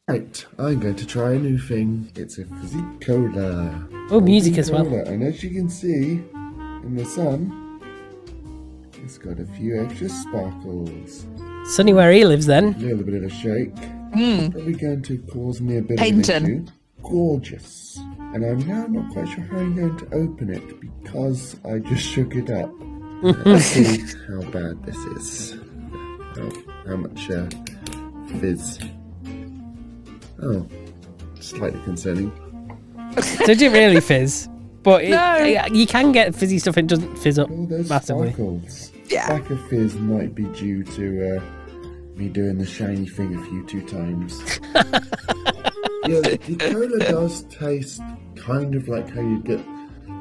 Speaker 6: Right, I'm going to try a new thing. It's a fizzy cola.
Speaker 1: Oh, music as well.
Speaker 6: Cola. And as you can see in the sun, it's got a few extra sparkles.
Speaker 1: Sunny where he lives then.
Speaker 6: A little bit of a shake. Probably going to cause me a bit of an issue. Gorgeous. And I'm now not quite sure how I'm going to open it because I just shook it up. Let's see how bad this is. How much fizz. Oh, slightly concerning.
Speaker 1: Did it really fizz? But
Speaker 2: No.
Speaker 1: you can get fizzy stuff, it doesn't fizz up
Speaker 6: Oh, there's
Speaker 1: massively.
Speaker 6: sparkles.
Speaker 2: Yeah.
Speaker 6: Lack of fizz might be due to me doing the shiny thing a few too times. Yeah, the cola does taste kind of like how you get,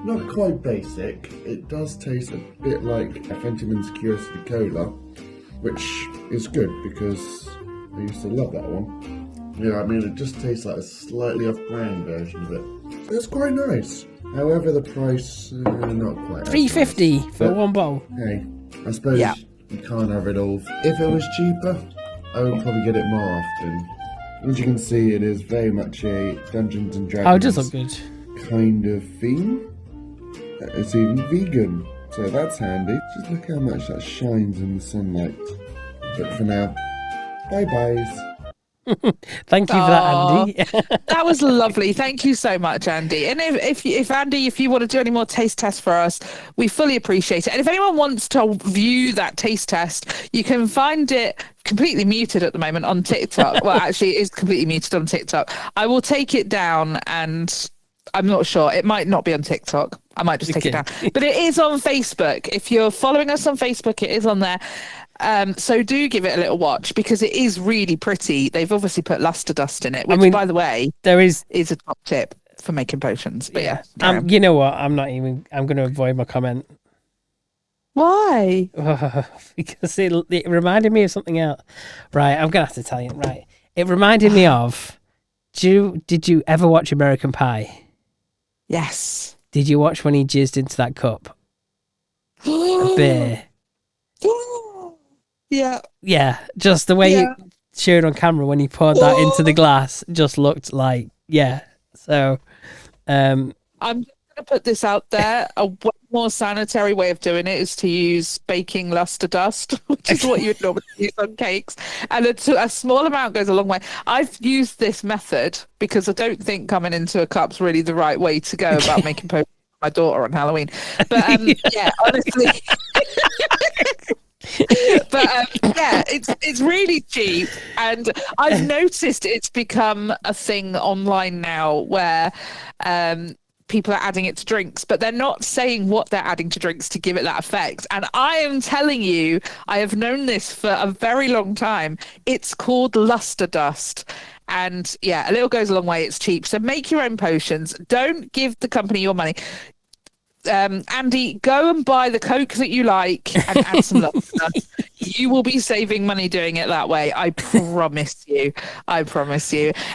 Speaker 6: not quite basic, it does taste a bit like a Fentiman's Curiosity Cola, which is good because I used to love that one. Yeah, I mean, it just tastes like a slightly off-brand version of it. It's quite nice. However, the price, not quite.
Speaker 1: $3.50
Speaker 6: nice.
Speaker 1: for
Speaker 6: But,
Speaker 1: one bowl.
Speaker 6: hey, I suppose
Speaker 2: Yeah.
Speaker 6: you can't have it all. If it was cheaper, I would probably get it more often. As you can see, it is very much a Dungeons and Dragons
Speaker 1: Oh, it does look good.
Speaker 6: kind of theme. It's even vegan, so that's handy. Just look how much that shines in the sunlight. But for now, bye-byes.
Speaker 1: Thank you for that, Andy.
Speaker 2: That was lovely. Thank you so much, Andy. And if Andy, if you want to do any more taste tests for us, we fully appreciate it. And if anyone wants to view that taste test, you can find it completely muted at the moment on TikTok. Well, actually, it is completely muted on TikTok. I will take it down, and I'm not sure. It might not be on TikTok. I might just take it down. But it is on Facebook. If you're following us on Facebook, it is on there. So do give it a little watch because it is really pretty. They've obviously put luster dust in it, which, by the way,
Speaker 1: there is
Speaker 2: a top tip for making potions. But yeah,
Speaker 1: you know what? I'm going to avoid my comment.
Speaker 2: Why?
Speaker 1: Because it reminded me of something else. Right, I'm going to have to tell you. Right, it reminded me of. Did you ever watch American Pie?
Speaker 2: Yes.
Speaker 1: Did you watch when he jizzed into that cup? A beer.
Speaker 2: Yeah.
Speaker 1: Yeah, just the way you showed on camera when he poured that into the glass just looked like, So,
Speaker 2: I'm going to put this out there. A way more sanitary way of doing it is to use baking luster dust, which is what you would normally use on cakes. And a small amount goes a long way. I've used this method because I don't think coming into a cup's really the right way to go about making potions for my daughter on Halloween. But honestly... But it's really cheap, and I've noticed it's become a thing online now where people are adding it to drinks, but they're not saying what they're adding to drinks to give it that effect. And I am telling you, I have known this for a very long time. It's called luster dust. And a little goes a long way. It's cheap. So make your own potions. Don't give the company your money. Andy, go and buy the Coke that you like and add some luster. You will be saving money doing it that way. I promise you.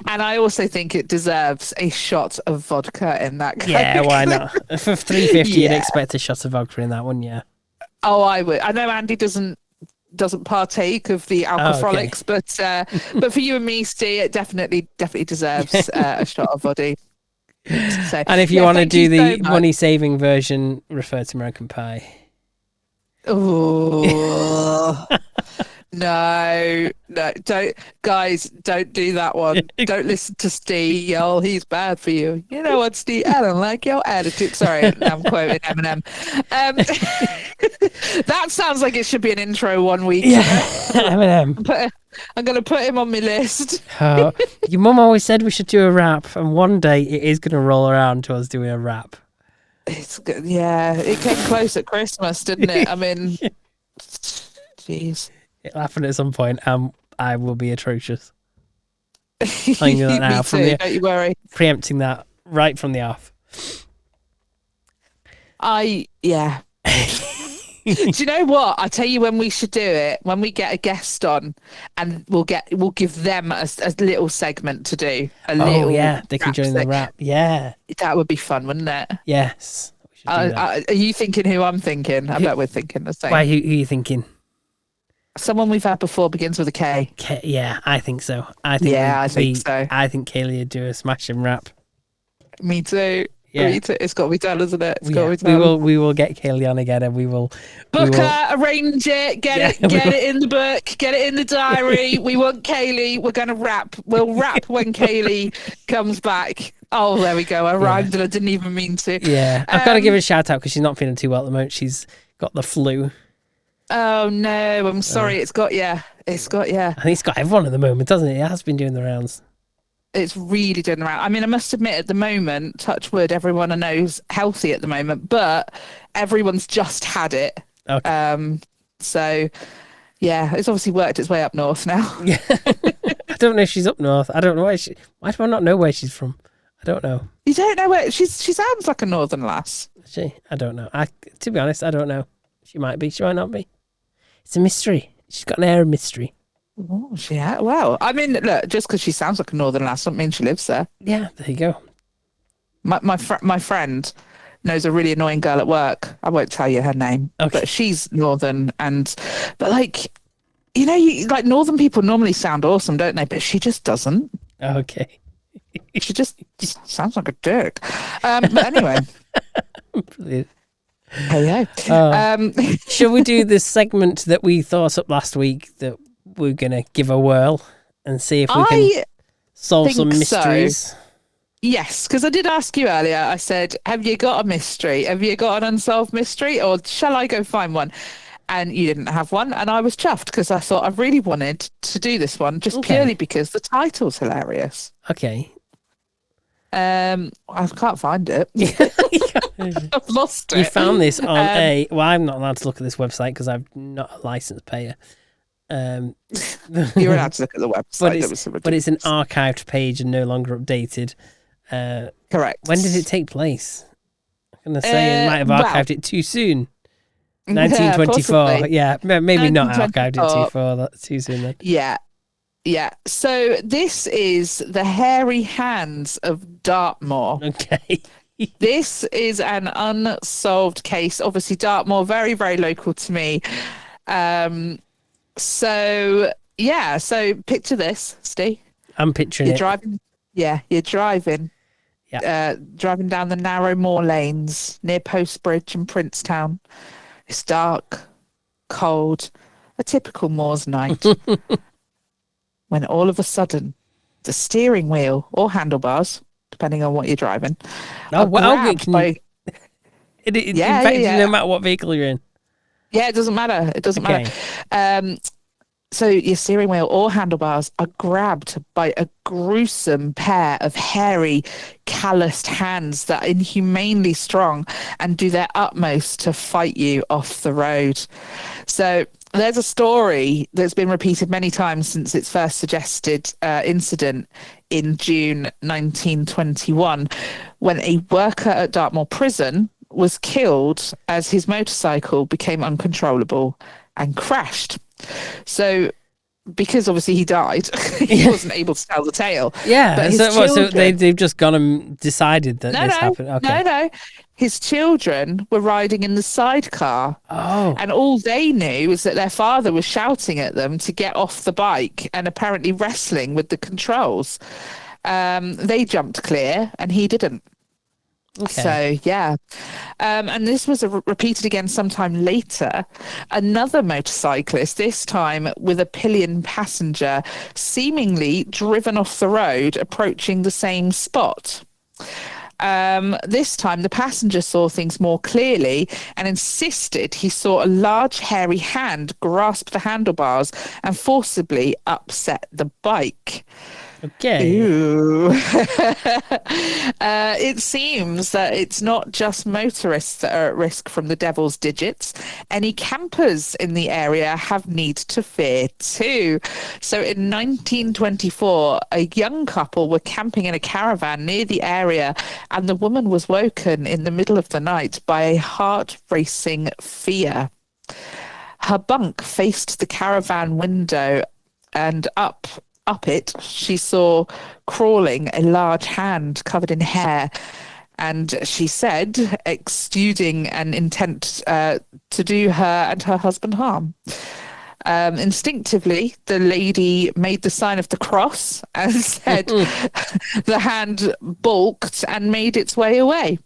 Speaker 2: And I also think it deserves a shot of vodka in that Coke.
Speaker 1: Yeah, why not? For $3.50, you'd expect a shot of vodka in that one, yeah.
Speaker 2: Oh, I would. I know Andy doesn't partake of the alcoholics, but for you and me, Ste, it definitely deserves a shot of vodka. So,
Speaker 1: and if you want to do the money saving version, refer to American Pie.
Speaker 2: Oh no, don't do that one. Don't listen to Ste. Y'all, he's bad for you. You know what, Ste? I don't like your attitude. Sorry, I'm quoting Eminem. That sounds like it should be an intro one week.
Speaker 1: Yeah, Eminem.
Speaker 2: I'm going to put him on my list.
Speaker 1: Your mum always said we should do a rap, and one day it is going to roll around to us doing a rap.
Speaker 2: It's good. Yeah, it came close at Christmas, didn't it? I mean, jeez.
Speaker 1: It'll happen at some point, and I will be atrocious. Telling you that now,
Speaker 2: don't you worry.
Speaker 1: Preempting that right from the off.
Speaker 2: Do you know what? I tell you when we should do it, when we get a guest on, and we'll give them a little segment to do.
Speaker 1: They can join the rap. Yeah,
Speaker 2: that would be fun, wouldn't it?
Speaker 1: Yes.
Speaker 2: Are you thinking who I'm thinking? I bet we're thinking the same.
Speaker 1: Why? Who are you thinking?
Speaker 2: Someone we've had before begins with a K.
Speaker 1: Yeah, I think so. I think so. I think Kaylee would do a smashing rap.
Speaker 2: Me too.
Speaker 1: Yeah.
Speaker 2: It's got to be done, isn't it?
Speaker 1: We will get Kaylee on again, and we will
Speaker 2: book her, arrange it, get it in the book, get it in the diary. We want Kaylee. We're going to rap. We'll rap when Kaylee comes back. Oh, there we go. I rhymed and I didn't even mean to.
Speaker 1: Yeah, I've got to give her a shout out because she's not feeling too well at the moment. She's got the flu.
Speaker 2: Oh no, I'm sorry. It's got you. It's got you.
Speaker 1: I think it's got everyone at the moment, doesn't it? It has been doing the rounds.
Speaker 2: It's really doing around. I mean, I must admit, at the moment, touch wood, everyone I know's healthy at the moment, but everyone's just had it.
Speaker 1: Okay.
Speaker 2: So, yeah, it's obviously worked its way up north now.
Speaker 1: Yeah. I don't know if she's up north. I don't know why do I not know where she's from? I don't know.
Speaker 2: You don't know where she sounds like a northern lass.
Speaker 1: I don't know. To be honest, I don't know. She might be. She might not be. It's a mystery. She's got an air of mystery.
Speaker 2: Oh, yeah. Well, I mean, look, just because she sounds like a northern lass doesn't mean she lives there.
Speaker 1: Yeah, there you go.
Speaker 2: My friend knows a really annoying girl at work. I won't tell you her name,
Speaker 1: Okay.
Speaker 2: but she's northern, but like, you know, like northern people normally sound awesome, don't they? But she just doesn't.
Speaker 1: Okay.
Speaker 2: She just sounds like a dick. But anyway,
Speaker 1: Brilliant.
Speaker 2: hey, hey.
Speaker 1: Shall we do this segment that we thought up last week that we're going to give a whirl and see if we can solve some
Speaker 2: think so.
Speaker 1: mysteries?
Speaker 2: Yes, because I did ask you earlier. I said, have you got a mystery? Have you got an unsolved mystery? Or shall I go find one? And you didn't have one. And I was chuffed because I thought I really wanted to do this one just purely because the title's hilarious.
Speaker 1: Okay.
Speaker 2: I can't find it. I've lost it.
Speaker 1: You found this on well, I'm not allowed to look at this website because I'm not a licensed payer.
Speaker 2: You're allowed to look at the website.
Speaker 1: But it's an archived page and no longer updated.
Speaker 2: Correct.
Speaker 1: When did it take place? I'm going to say it might have archived it too soon. 1924. Yeah, maybe not archived it too soon then.
Speaker 2: Yeah. So this is the hairy hands of Dartmoor.
Speaker 1: Okay.
Speaker 2: This is an unsolved case. Obviously, Dartmoor, very, very local to me. So picture this, Steve.
Speaker 1: I'm picturing
Speaker 2: You're driving. Yeah, you're driving.
Speaker 1: Yeah.
Speaker 2: Driving down the narrow moor lanes near Postbridge and Princetown. It's dark, cold, a typical moor's night. When all of a sudden, the steering wheel or handlebars, depending on what you're driving,
Speaker 1: Oh, well,
Speaker 2: by...
Speaker 1: in fact, no matter what vehicle you're in.
Speaker 2: Yeah, it doesn't matter. It doesn't matter. So your steering wheel or handlebars are grabbed by a gruesome pair of hairy, calloused hands that are inhumanely strong and do their utmost to fight you off the road. So there's a story that's been repeated many times since its first suggested incident in June 1921, when a worker at Dartmoor prison was killed as his motorcycle became uncontrollable and crashed. So, because obviously he died, he wasn't able to tell the tale.
Speaker 1: Yeah,
Speaker 2: but
Speaker 1: so they've just gone and decided that this happened. Okay.
Speaker 2: No. His children were riding in the sidecar.
Speaker 1: Oh.
Speaker 2: And all they knew was that their father was shouting at them to get off the bike and apparently wrestling with the controls. They jumped clear and he didn't.
Speaker 1: Okay.
Speaker 2: So, yeah. And this was repeated again sometime later. Another motorcyclist, this time with a pillion passenger, seemingly driven off the road, approaching the same spot. This time, the passenger saw things more clearly and insisted he saw a large, hairy hand grasp the handlebars and forcibly upset the bike.
Speaker 1: Okay.
Speaker 2: Ew. It seems that it's not just motorists that are at risk from the devil's digits. Any campers in the area have need to fear too. So in 1924, a young couple were camping in a caravan near the area, and the woman was woken in the middle of the night by a heart-racing fear. Her bunk faced the caravan window, and up it, she saw crawling a large hand covered in hair, and she said, exuding an intent to do her and her husband harm. Instinctively, the lady made the sign of the cross and said the hand balked and made its way away.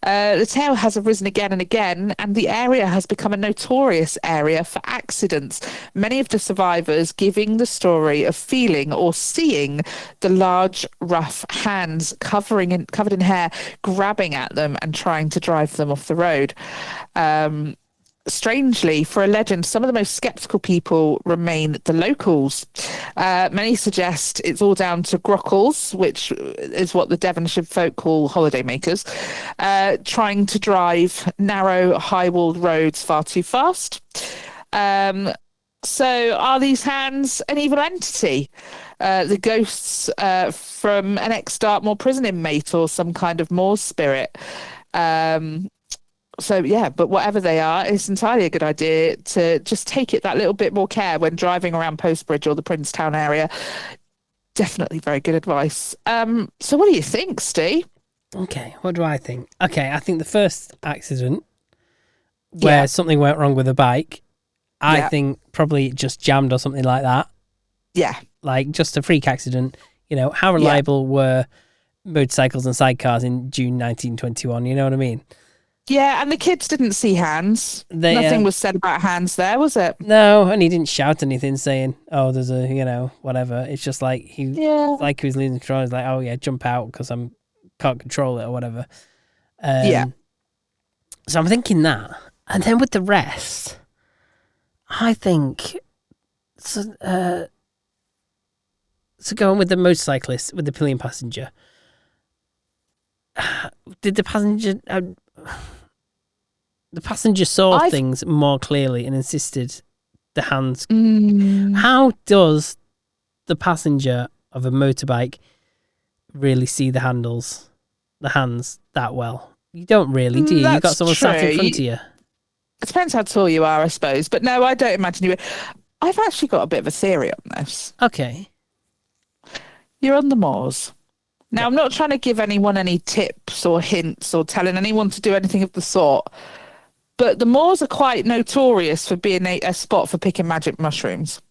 Speaker 2: The tale has arisen again and again, and the area has become a notorious area for accidents, many of the survivors giving the story of feeling or seeing the large, rough hands covered in hair, grabbing at them and trying to drive them off the road. strangely, for a legend, some of the most skeptical people remain the locals. Many suggest it's all down to grockles, which is what the Devonshire folk call holidaymakers, trying to drive narrow, high-walled roads far too fast. So are these hands an evil entity? The ghosts from an ex-Dartmoor prison inmate or some kind of Moor's spirit? So, yeah, but whatever they are, it's entirely a good idea to just take it that little bit more care when driving around Postbridge or the Princetown area. Definitely very good advice. So what do you think, Steve?
Speaker 1: Okay, what do I think? Okay, I think the first accident where something went wrong with the bike, I think probably it just jammed or something like that.
Speaker 2: Yeah.
Speaker 1: Like just a freak accident. You know, how reliable were motorcycles and sidecars in June 1921? You know what I mean?
Speaker 2: Yeah, and the kids didn't see hands. Nothing was said about hands there, was it?
Speaker 1: No, and he didn't shout anything saying, oh, there's a, you know, whatever. It's just like he was losing control. He's like, oh, yeah, jump out because I can't control it or whatever. So I'm thinking that. And then with the rest, I think, so going with the motorcyclist, with the pillion passenger, did the passenger... the passenger saw things more clearly and insisted the hands. How does the passenger of a motorbike really see the hands that well? You don't really, do you? You've got someone sat in front of you.
Speaker 2: It depends how tall you are, I suppose. But no, I don't imagine you would. I've actually got a bit of a theory on this.
Speaker 1: Okay.
Speaker 2: You're on the moors. Now, I'm not trying to give anyone any tips or hints or telling anyone to do anything of the sort, but the moors are quite notorious for being a spot for picking magic mushrooms.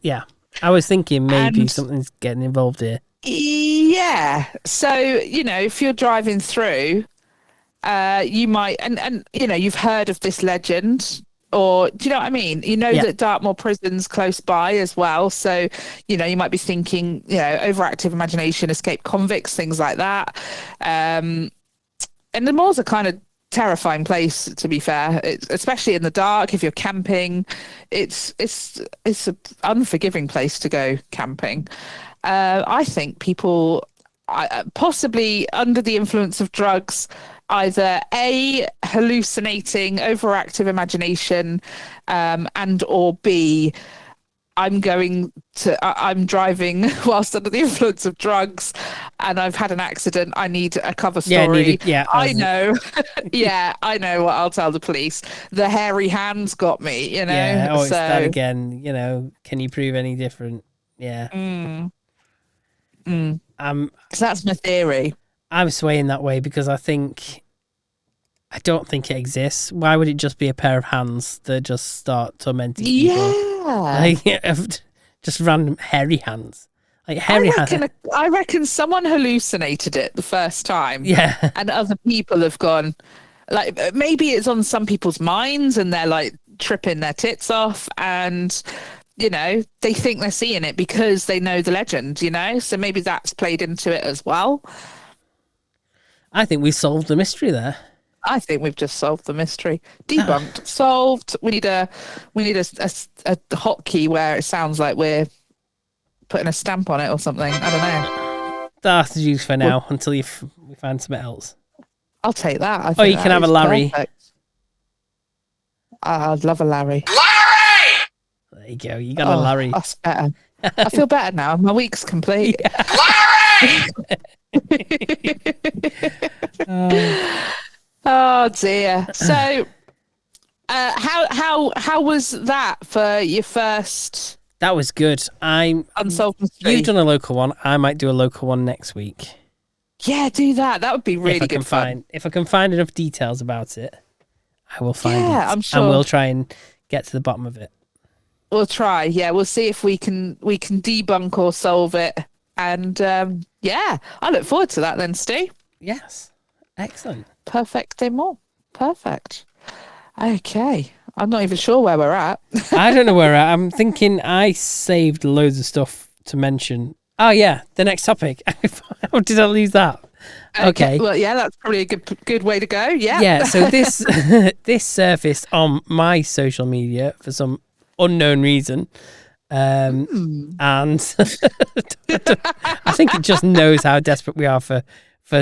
Speaker 1: Yeah. I was thinking maybe something's getting involved here.
Speaker 2: Yeah. So, you know, if you're driving through, you might, and you know, you've heard of this legend. Or do you know what I mean? You know that Dartmoor Prison's close by as well. So, you know, you might be thinking, you know, overactive imagination, escaped convicts, things like that. And the moors are kind of terrifying place, to be fair, especially in the dark. If you're camping, it's an unforgiving place to go camping. I think people, possibly under the influence of drugs, either A, hallucinating, overactive imagination, and or B, I'm driving whilst under the influence of drugs and I've had an accident. I need a cover story. I know. I know what I'll tell the police. The hairy hands got me, you know.
Speaker 1: Yeah, it's that again, you know, can you prove any different? Yeah.
Speaker 2: So that's my theory.
Speaker 1: I'm swaying that way because I don't think it exists. Why would it just be a pair of hands that just start tormenting people? Like, just random hairy hands. Like hairy hands.
Speaker 2: I reckon someone hallucinated it the first time.
Speaker 1: Yeah.
Speaker 2: And other people have gone, like, maybe it's on some people's minds and they're like tripping their tits off and, you know, they think they're seeing it because they know the legend, you know? So maybe that's played into it as well. I
Speaker 1: think we solved the mystery there.
Speaker 2: I think we've just solved the mystery. Debunked, solved. We need a hotkey where it sounds like we're putting a stamp on it or something. I don't know.
Speaker 1: That's used for now until we find something else.
Speaker 2: I'll take that.
Speaker 1: You can have a Larry.
Speaker 2: Perfect. I'd love a Larry.
Speaker 1: Larry! There you go. You got a Larry.
Speaker 2: That's better. I feel better now. My week's complete.
Speaker 1: Larry!
Speaker 2: Oh dear. So, how was that for your first?
Speaker 1: That was good.
Speaker 2: Unsolved mystery.
Speaker 1: You've done a local one. I might do a local one next week.
Speaker 2: Yeah, do that. That would be really good fun.
Speaker 1: If I can find enough details about it, I will find it.
Speaker 2: Yeah, I'm sure.
Speaker 1: And we'll try and get to the bottom of it.
Speaker 2: We'll try. Yeah, we'll see if we can debunk or solve it. And I look forward to that then, Steve.
Speaker 1: Yes. Excellent.
Speaker 2: Perfect. Perfect. Okay. I'm not even sure where we're at.
Speaker 1: I don't know where we're at. I'm thinking I saved loads of stuff to mention. Oh, yeah. The next topic. How did I lose that? Okay.
Speaker 2: Well, yeah, that's probably a good way to go. Yeah.
Speaker 1: Yeah. So this this surfaced on my social media for some unknown reason. And I think it just knows how desperate we are for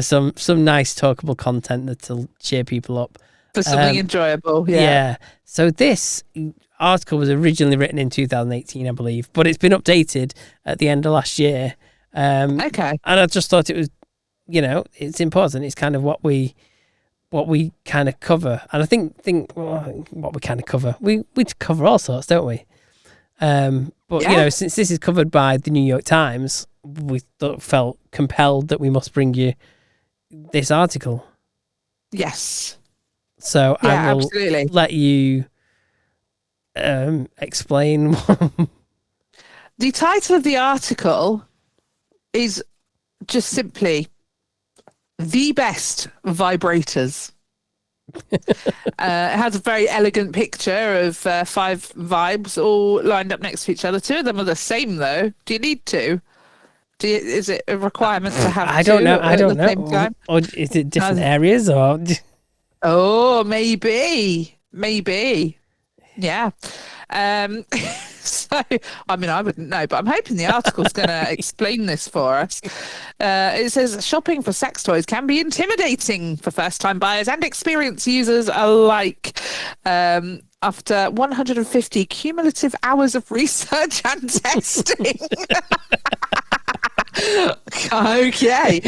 Speaker 1: some nice talkable content that'll cheer people up.
Speaker 2: For something enjoyable.
Speaker 1: Yeah. So this article was originally written in 2018, I believe, but it's been updated at the end of last year.
Speaker 2: Okay.
Speaker 1: And I just thought it was, it's important. It's kind of what we kind of cover. And I think what we kind of cover, we cover all sorts, don't we? But since this is covered by the New York Times, we felt compelled that we must bring you this article.
Speaker 2: Yes.
Speaker 1: So I will
Speaker 2: absolutely.
Speaker 1: let you explain.
Speaker 2: The title of the article is just simply "The Best Vibrators." It has a very elegant picture of 5 vibes all lined up next to each other. 2 of them are the same, though. Do you need to? Is it a requirement to have?
Speaker 1: I don't know.
Speaker 2: At the same time?
Speaker 1: Or is it different areas? Or
Speaker 2: oh, maybe. Yeah. So, I mean, I wouldn't know, but I'm hoping the article's going to explain this for us. It says shopping for sex toys can be intimidating for first-time buyers and experienced users alike. After 150 cumulative hours of research and testing. Okay.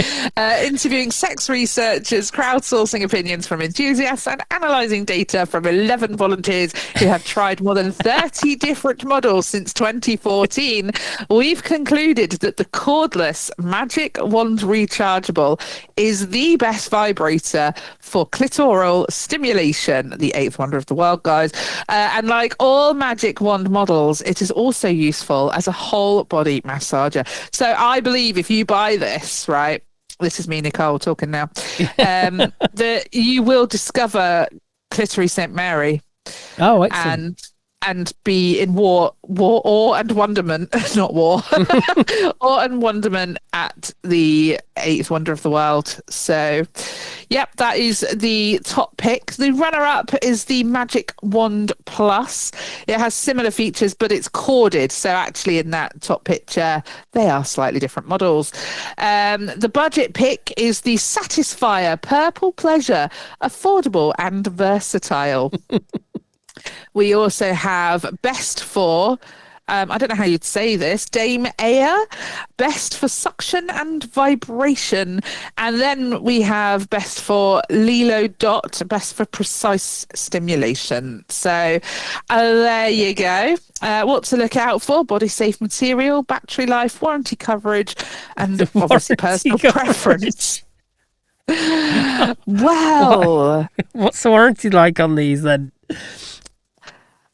Speaker 2: Interviewing sex researchers, crowdsourcing opinions from enthusiasts, and analysing data from 11 volunteers who have tried more than 30 different models since 2014, we've concluded that the cordless Magic Wand Rechargeable is the best vibrator for clitoral stimulation, the 8th wonder of the world, guys. And like all Magic Wand models, it is also useful as a whole body massager. So I believe if you buy this, right, this is me, Nicole, talking now, that you will discover Clitoris St. Mary.
Speaker 1: Oh, excellent.
Speaker 2: And be in awe and wonderment, not war, awe and wonderment at the 8th wonder of the world. So, yep, that is the top pick. The runner-up is the Magic Wand Plus. It has similar features, but it's corded. So actually in that top picture, they are slightly different models. The budget pick is the Satisfier Purple Pleasure, affordable and versatile. We also have best for, I don't know how you'd say this, Dame Aya, best for suction and vibration. And then we have best for Lilo Dot, best for precise stimulation. So there you go. What to look out for: body safe material, battery life, warranty coverage, and obviously personal preference. Well,
Speaker 1: what's the warranty like on these then?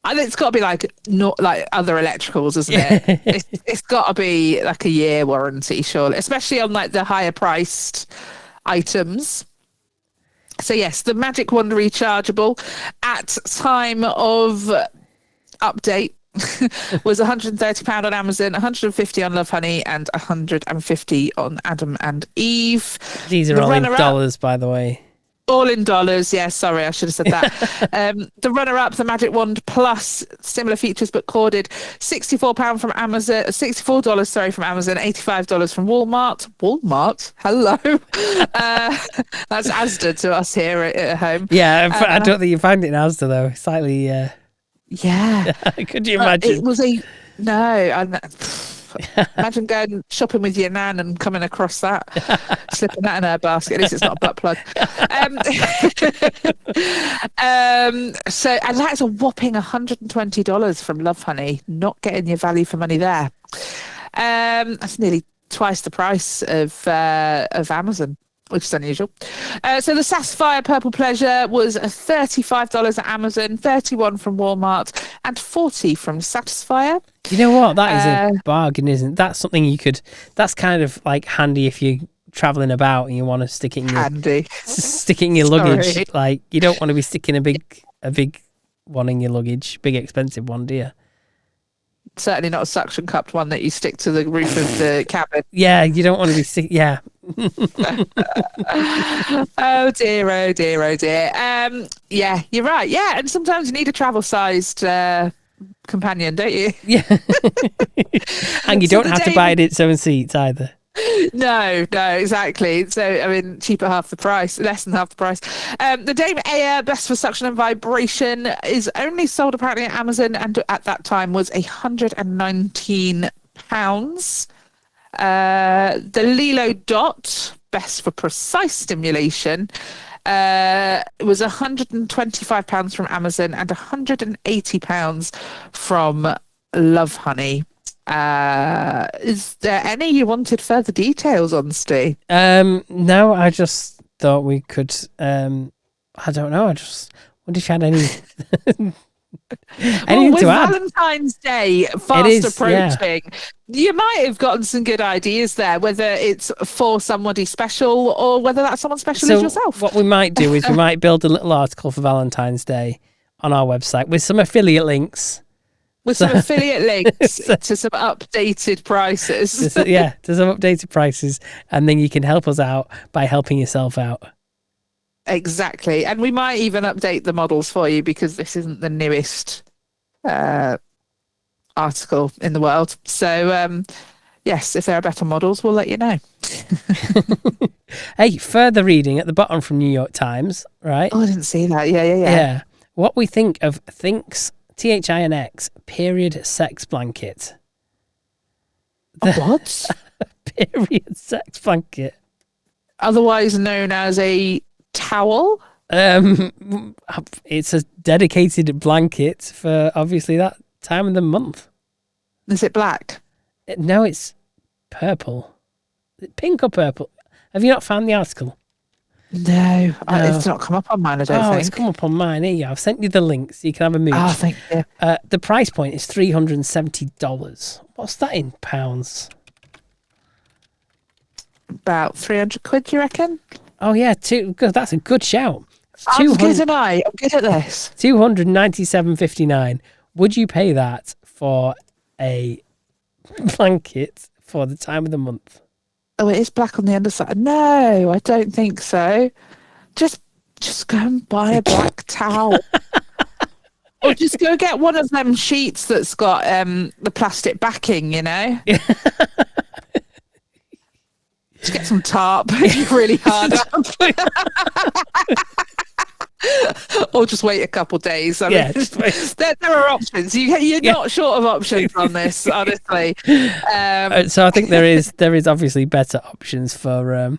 Speaker 2: I think it's got to be not like other electricals, isn't it? It's got to be like a year warranty, surely, especially on like the higher priced items. So yes, the Magic Wand Rechargeable at time of update was £130 on Amazon, 150 on Lovehoney, and 150 on Adam and Eve.
Speaker 1: These are all in dollars, by the way.
Speaker 2: All in dollars, yeah, sorry, I should have said that. The runner-up, the Magic Wand Plus, similar features but corded, £64 from Amazon, $64 from Amazon, $85 from Walmart. Walmart? Hello. That's Asda to us here at home.
Speaker 1: Yeah, I don't think you find it in Asda though. Slightly.
Speaker 2: Yeah.
Speaker 1: Could you imagine?
Speaker 2: It was imagine going shopping with your nan and coming across that, slipping that in her basket. At least it's not a butt plug. And that's a whopping $120 from Lovehoney. Not getting your value for money there. That's nearly twice the price of Amazon, which is unusual. So the Satisfier Purple Pleasure was $35 at Amazon, $31 from Walmart, and $40 from Satisfier.
Speaker 1: You know what? That is a bargain, isn't it? That's something that's kind of like handy if you're traveling about and you want to stick it in your luggage. Like, you don't want to be sticking a big one in your luggage, big expensive one, do you?
Speaker 2: Certainly not a suction cupped one that you stick to the roof of the cabin.
Speaker 1: Yeah, you don't want to be
Speaker 2: Oh dear, oh dear, oh dear. Yeah, you're right. Yeah, and sometimes you need a travel-sized companion, don't you?
Speaker 1: Yeah. And you
Speaker 2: So
Speaker 1: don't
Speaker 2: the
Speaker 1: have to
Speaker 2: day-
Speaker 1: buy it its own seats either.
Speaker 2: No, exactly. So, I mean, cheaper half the price, less than half the price. The Dame Aya Best for Suction and Vibration is only sold apparently at Amazon, and at that time was £119. The Lilo Dot Best for Precise Stimulation was £125 from Amazon and £180 from Lovehoney. Is there any you wanted further details on, Steve?
Speaker 1: No, I just thought we could. I don't know. I just wonder if you had any anything
Speaker 2: with
Speaker 1: to add.
Speaker 2: Valentine's Day fast
Speaker 1: is,
Speaker 2: approaching, you might have gotten some good ideas there, whether it's for somebody special or whether that's someone special as yourself.
Speaker 1: What we might do is we might build a little article for Valentine's Day on our website with some affiliate links.
Speaker 2: With some affiliate links to some updated prices.
Speaker 1: To some updated prices, and then you can help us out by helping yourself out.
Speaker 2: Exactly. And we might even update the models for you because this isn't the newest article in the world. So, yes, if there are better models, we'll let you know.
Speaker 1: Hey, further reading at the bottom from New York Times, right?
Speaker 2: Oh, I didn't see that. Yeah.
Speaker 1: What we think of Thinx, THINX, period sex blanket.
Speaker 2: What?
Speaker 1: Period sex blanket.
Speaker 2: Otherwise known as a towel?
Speaker 1: It's a dedicated blanket for obviously that time of the month.
Speaker 2: Is it black?
Speaker 1: No, it's purple. Pink or purple? Have you not found the article?
Speaker 2: No. It's not come up on mine, I don't think.
Speaker 1: It's come up on mine. Here you go. I've sent you the link so you can have a mooch.
Speaker 2: Oh, thank you.
Speaker 1: The price point is $370. What's that in pounds?
Speaker 2: About 300 quid, do you reckon?
Speaker 1: Oh, yeah. That's a good shout.
Speaker 2: I'm good at this.
Speaker 1: $297.59. Would you pay that for a blanket for the time of the month?
Speaker 2: Oh, it is black on the underside. No, I don't think so. Just go and buy a black towel. Or just go get one of them sheets that's got the plastic backing, you know? Just get some tarp. You're really hard up. Or just wait a couple days. I mean, there are options. You're not short of options on this, honestly.
Speaker 1: So I think there is obviously better options for.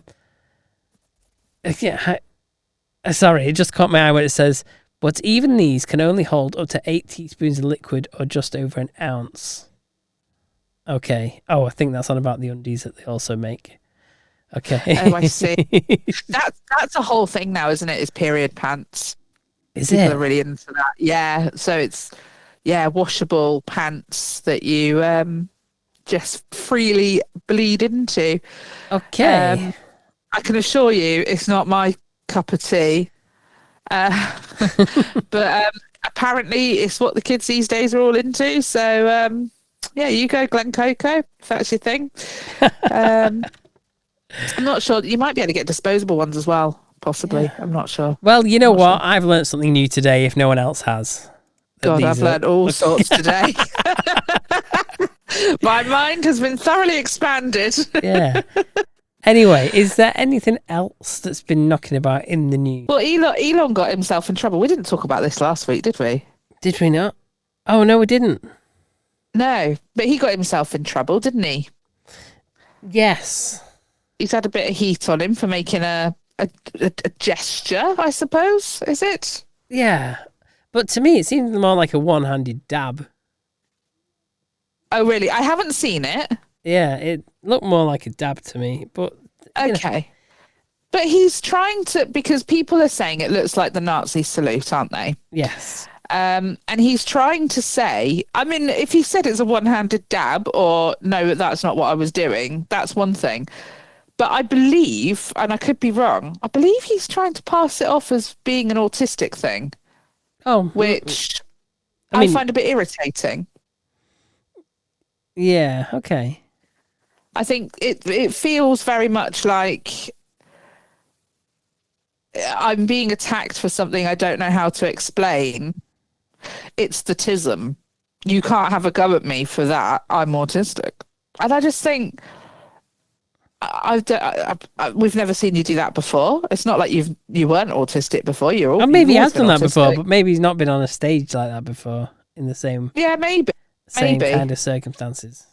Speaker 1: Sorry, it just caught my eye when it says, but even these can only hold up to 8 teaspoons of liquid or just over an ounce. Okay. Oh, I think that's on about the undies that they also make. Okay.
Speaker 2: Oh, I see. That's a whole thing now, isn't it? Is period pants. People are really into that. Yeah. So it's washable pants that you just freely bleed into.
Speaker 1: Okay.
Speaker 2: I can assure you it's not my cup of tea. But apparently it's what the kids these days are all into. So you go Glen Coco if that's your thing. I'm not sure. You might be able to get disposable ones as well, possibly. Yeah. I'm not sure.
Speaker 1: Well, you know what? Sure. I've learned something new today if no one else has.
Speaker 2: God, I've learned all sorts today. My mind has been thoroughly expanded.
Speaker 1: Yeah. Anyway, is there anything else that's been knocking about in the news?
Speaker 2: Well, Elon got himself in trouble. We didn't talk about this last week, did we?
Speaker 1: Did we not? Oh, no, we didn't.
Speaker 2: No, but he got himself in trouble, didn't he?
Speaker 1: Yes.
Speaker 2: He's had a bit of heat on him for making a gesture, I suppose, is it?
Speaker 1: Yeah. But to me, it seems more like a one-handed dab.
Speaker 2: Oh, really? I haven't seen it.
Speaker 1: Yeah, it looked more like a dab to me, but...
Speaker 2: Okay. But he's trying to... Because people are saying it looks like the Nazi salute, aren't they?
Speaker 1: Yes.
Speaker 2: And he's trying to say... I mean, if he said it's a one-handed dab, or no, that's not what I was doing, that's one thing. But I believe, and I could be wrong, I believe he's trying to pass it off as being an autistic thing.
Speaker 1: Oh.
Speaker 2: Which I find a bit irritating.
Speaker 1: Yeah, okay.
Speaker 2: I think it feels very much like I'm being attacked for something I don't know how to explain. It's the tism. You can't have a go at me for that. I'm autistic. And I just think we've never seen you do that before. It's not like you weren't autistic before.
Speaker 1: Or maybe he has done that before, but maybe he's not been on a stage like that before in the same
Speaker 2: maybe
Speaker 1: kind of circumstances.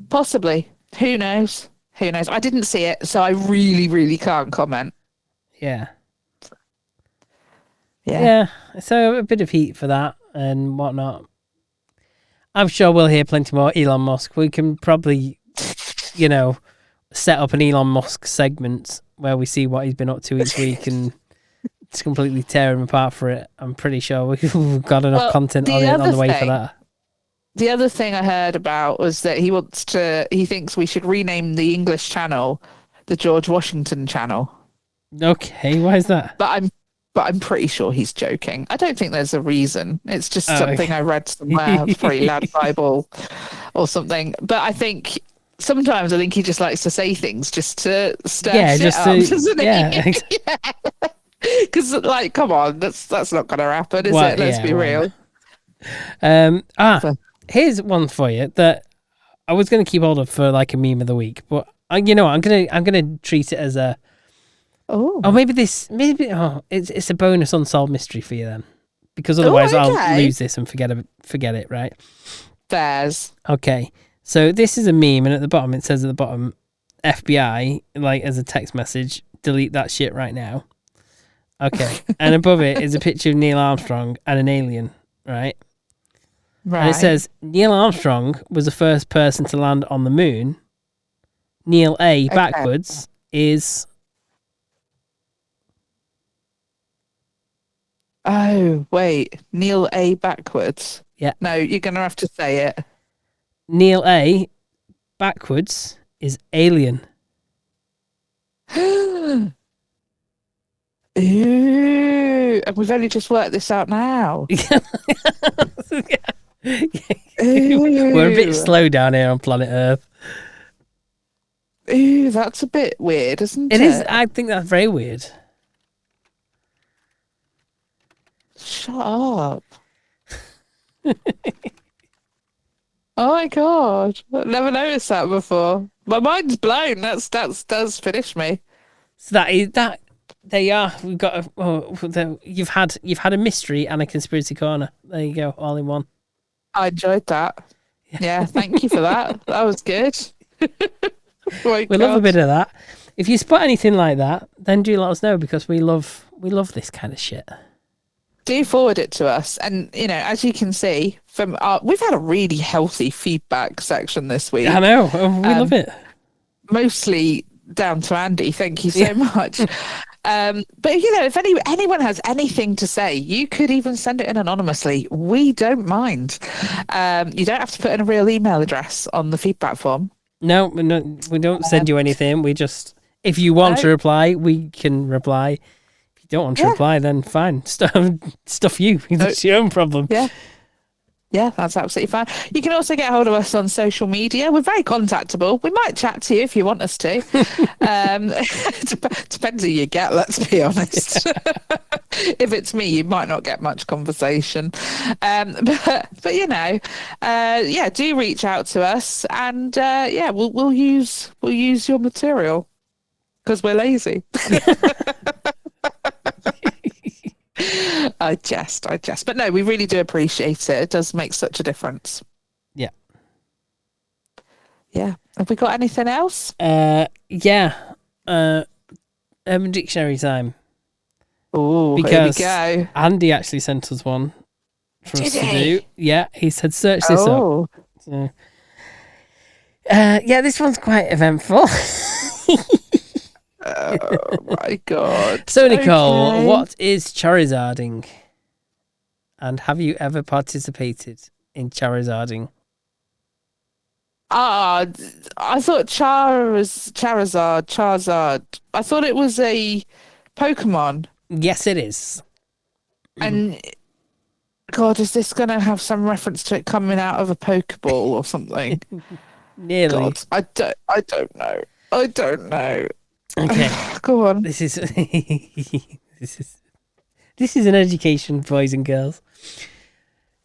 Speaker 2: Possibly. Who knows? I didn't see it, so I really, really can't comment.
Speaker 1: Yeah. So a bit of heat for that and whatnot. I'm sure we'll hear plenty more Elon Musk. We can probably, set up an Elon Musk segment where we see what he's been up to each week and just completely tear him apart for it. I'm pretty sure we've got enough content on the way for that.
Speaker 2: The other thing I heard about was that he thinks we should rename the English channel the George Washington channel.
Speaker 1: Okay, why is that?
Speaker 2: But I'm pretty sure he's joking. I don't think there's a reason. It's just something I read somewhere, probably Lad Bible or something. But I think sometimes he just likes to say things just to stir shit up, doesn't he?
Speaker 1: Yeah.
Speaker 2: Because, come on, that's not going to happen, is it? Let's be real.
Speaker 1: Here's one for you that I was going to keep hold of for like a meme of the week, but I'm gonna treat it as a. It's a bonus unsolved mystery for you then, because otherwise I'll lose this and forget it, right?
Speaker 2: Fairs.
Speaker 1: Okay, so this is a meme, and at the bottom it says FBI, like as a text message, delete that shit right now. Okay, and above it is a picture of Neil Armstrong and an alien, right?
Speaker 2: Right.
Speaker 1: And it says Neil Armstrong was the first person to land on the moon. Neil A backwards is.
Speaker 2: Oh, wait. Neil A backwards?
Speaker 1: Yeah.
Speaker 2: No, you're going to have to say it.
Speaker 1: Neil A backwards is alien.
Speaker 2: Ooh. And we've only just worked this out now.
Speaker 1: We're a bit slow down here on planet Earth.
Speaker 2: Ooh, that's a bit weird, isn't it?
Speaker 1: It is. I think that's very weird.
Speaker 2: Shut up. Oh my god. I've never noticed that before. My mind's blown. That's finished me.
Speaker 1: So that there you are. We've got you've had a mystery and a conspiracy corner. There you go, all in one.
Speaker 2: I enjoyed that. Yeah, thank you for that. That was good. We
Speaker 1: love a bit of that. If you spot anything like that, then do let us know, because we love this kind of shit.
Speaker 2: Do forward it to us. And, as you can see, we've had a really healthy feedback section this week.
Speaker 1: I know. We love it.
Speaker 2: Mostly down to Andy. Thank you so much. But, if anyone has anything to say, you could even send it in anonymously. We don't mind. You don't have to put in a real email address on the feedback form.
Speaker 1: No, we don't send you anything. We just, if you want to reply, we can reply. Don't want to reply, then fine. Stuff you. That's your own problem.
Speaker 2: Yeah, that's absolutely fine. You can also get hold of us on social media. We're very contactable. We might chat to you if you want us to. Depends who you get, let's be honest. If it's me, you might not get much conversation. But do reach out to us, and we'll use your material, because we're lazy. I jest. But no, we really do appreciate it. It does make such a difference.
Speaker 1: Yeah.
Speaker 2: Yeah. Have we got anything else?
Speaker 1: Urban Dictionary time.
Speaker 2: Oh, here we go.
Speaker 1: Andy actually sent us one for us to do. Yeah, he said search this up. So, this one's quite eventful.
Speaker 2: Oh my god.
Speaker 1: So Nicole, what is Charizarding? And have you ever participated in Charizarding?
Speaker 2: I thought Charizard. I thought it was a Pokemon.
Speaker 1: Yes, it is.
Speaker 2: And God, is this going to have some reference to it coming out of a Pokeball or something?
Speaker 1: Nearly.
Speaker 2: God, I don't know. I don't know.
Speaker 1: Okay.
Speaker 2: Go on.
Speaker 1: This is this is an education, boys and girls.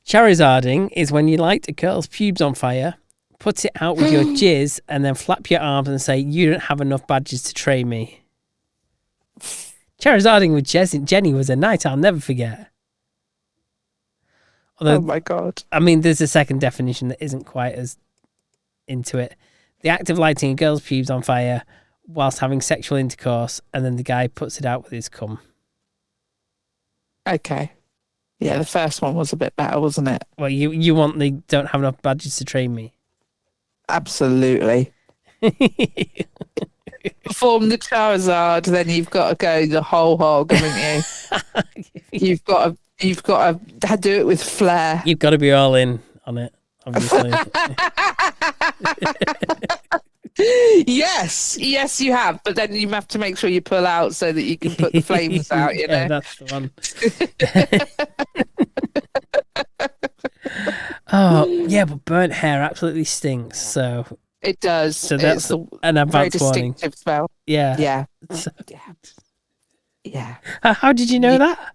Speaker 1: Charizarding is when you light a girl's pubes on fire, put it out with your jizz, and then flap your arms and say, "You don't have enough badges to train me." Charizarding with Jenny was a night I'll never forget. Although,
Speaker 2: Oh my God.
Speaker 1: I mean, there's a second definition that isn't quite as into it. The act of lighting a girl's pubes on fire whilst having sexual intercourse, and then the guy puts it out with his cum.
Speaker 2: Okay. Yeah, the first one was a bit better, wasn't it?
Speaker 1: Well, you want the don't have enough badges to train me.
Speaker 2: Absolutely. Perform the Charizard, then you've got to go the whole hog, haven't you? You've got to do it with flair.
Speaker 1: You've got to be all in on it, obviously.
Speaker 2: Yes, you have. But then you have to make sure you pull out so that you can put the flames out. You know,
Speaker 1: Yeah, that's the one. Oh yeah, but burnt hair absolutely stinks. So
Speaker 2: it does.
Speaker 1: So that's
Speaker 2: it's
Speaker 1: an
Speaker 2: very
Speaker 1: advance warning.
Speaker 2: distinctive smell.
Speaker 1: Yeah.
Speaker 2: Yeah.
Speaker 1: So,
Speaker 2: Yeah.
Speaker 1: how did you know that?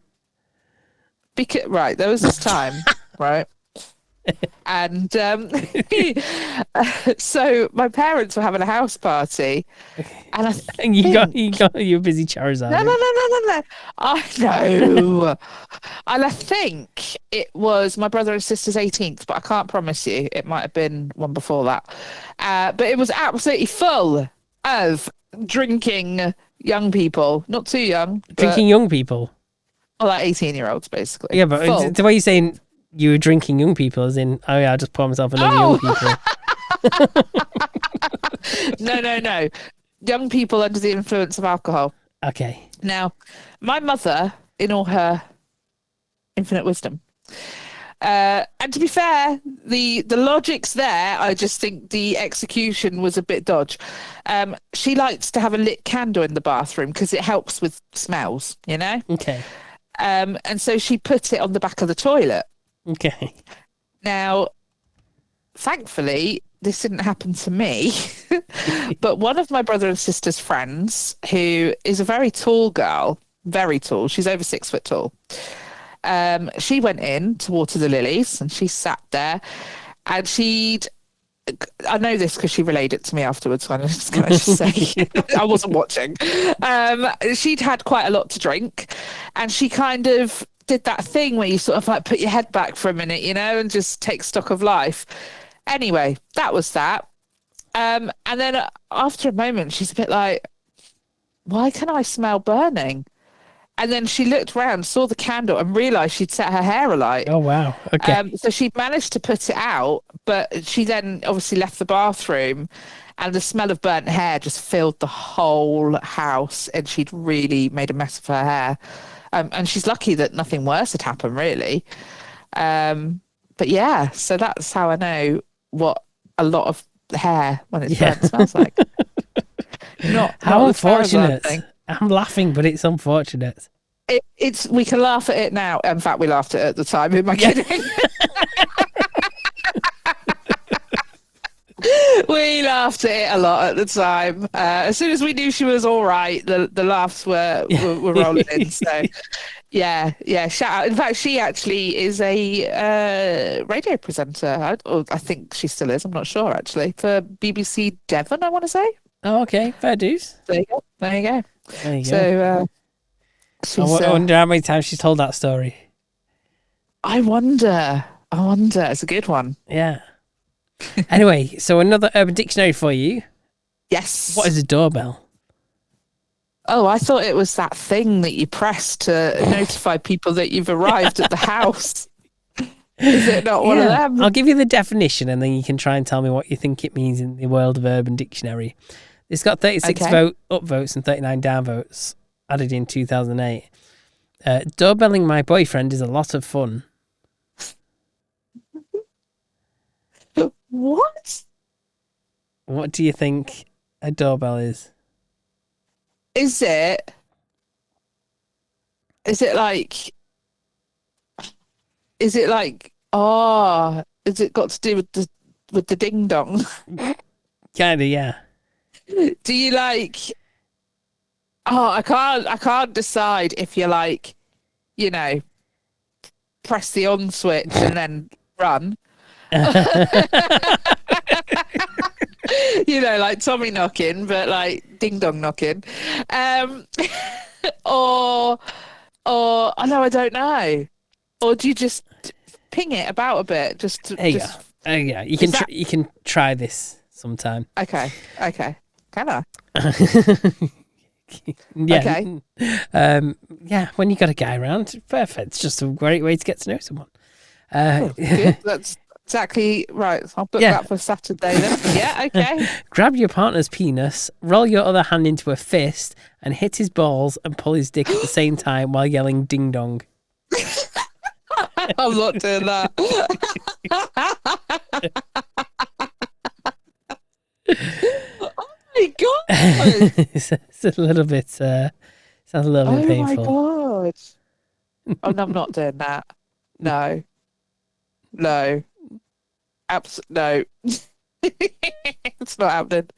Speaker 2: Because right, there was this time, right, and so my parents were having a house party, and I
Speaker 1: And you got you were busy Charizard.
Speaker 2: no. I know, and I think it was my brother and sister's 18th, but I can't promise you. It might have been one before that, but it was absolutely full of drinking young people, not too young,
Speaker 1: Drinking young people.
Speaker 2: well, like 18-year-olds basically.
Speaker 1: Yeah, but
Speaker 2: Full.
Speaker 1: the way you're saying you were drinking young people, as in, oh yeah, I just pour myself another young people.
Speaker 2: No. Young people under the influence of alcohol.
Speaker 1: Okay.
Speaker 2: Now, my mother, in all her infinite wisdom, and to be fair, the logic's there. I just think the execution was a bit dodge. She likes to have a lit candle in the bathroom because it helps with smells, you know?
Speaker 1: Okay.
Speaker 2: And so she put it on the back of the toilet.
Speaker 1: Okay.
Speaker 2: Now, thankfully, this didn't happen to me, but one of my brother and sister's friends, who is a very tall girl, very tall, she's over 6 foot tall. She went in to water the lilies and she sat there and I know this because she relayed it to me afterwards. So I'm just going to say I wasn't watching. She'd had quite a lot to drink, and she kind of did that thing where you sort of like put your head back for a minute, you know, and just take stock of life. Anyway, that was that. And then after a moment, she's a bit like, "Why can I smell burning?" And then she looked around, saw the candle, and realised she'd set her hair alight.
Speaker 1: Oh, wow. Okay.
Speaker 2: So she managed to put it out, but she then obviously left the bathroom, and the smell of burnt hair just filled the whole house, and she'd really made a mess of her hair. And she's lucky that nothing worse had happened, really. But yeah, so that's how I know what a lot of hair when it's burnt smells like.
Speaker 1: How
Speaker 2: not the Charizard
Speaker 1: unfortunate.
Speaker 2: thing.
Speaker 1: I'm laughing, but it's unfortunate.
Speaker 2: It's we can laugh at it now. In fact, we laughed at it at the time. Who am I kidding? We laughed at it a lot at the time. As soon as we knew she was all right, the laughs were rolling in. So, yeah. Shout out. In fact, she actually is a radio presenter. I think she still is. I'm not sure actually for BBC Devon. I want to say.
Speaker 1: Oh, okay. Fair dues.
Speaker 2: There you go.
Speaker 1: There you
Speaker 2: So,
Speaker 1: I wonder how many times she's told that story.
Speaker 2: I wonder. It's a good one.
Speaker 1: Yeah. Anyway, so another Urban Dictionary for you.
Speaker 2: Yes.
Speaker 1: What is a doorbell?
Speaker 2: Oh, I thought it was that thing that you press to notify people that you've arrived at the house. Is it not one of them?
Speaker 1: I'll give you the definition and then you can try and tell me what you think it means in the world of Urban Dictionary. It's got 36 upvotes and 39 downvotes added in 2008. Doorbelling my boyfriend is a lot of fun.
Speaker 2: What?
Speaker 1: What do you think a doorbell is?
Speaker 2: Is it like, oh, is it got to do with the ding dong?
Speaker 1: Kinda, yeah.
Speaker 2: Do you like? Oh, I can't decide if you like, press the on switch and then run. Like Tommy knocking, but like ding dong knocking. Or oh no, I don't know. Or do you just ping it about a bit?
Speaker 1: There you go. Yeah, you can try this sometime.
Speaker 2: Okay. Can I?
Speaker 1: Yeah.
Speaker 2: Okay.
Speaker 1: Yeah, when you got a guy around, perfect. It's just a great way to get to know someone.
Speaker 2: Good. That's exactly right. I'll book that for Saturday then. Yeah, okay.
Speaker 1: Grab your partner's penis, roll your other hand into a fist, and hit his balls and pull his dick at the same time while yelling ding dong.
Speaker 2: I'm not doing that. Oh my god!
Speaker 1: It's a little bit. Sounds a little bit painful.
Speaker 2: Oh my god! Oh no, I'm not doing that. No. No. No. It's not happening.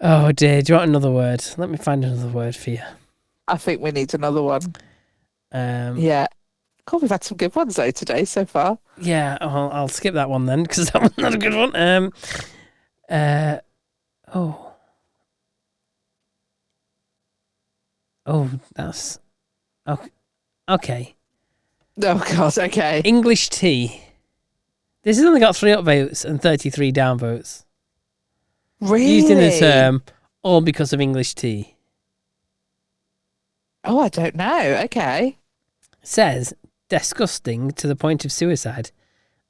Speaker 1: Oh dear. Do you want another word? Let me find another word for you.
Speaker 2: I think we need another one. Yeah. God, we've had some good ones though today so far.
Speaker 1: Yeah, I'll skip that one then because that one's not a good one. That's okay.
Speaker 2: Oh God, okay.
Speaker 1: English tea. This has only got 3 upvotes and 33 downvotes.
Speaker 2: Really?
Speaker 1: Used in the term, all because of English tea.
Speaker 2: Oh, I don't know. Okay.
Speaker 1: Says disgusting to the point of suicide,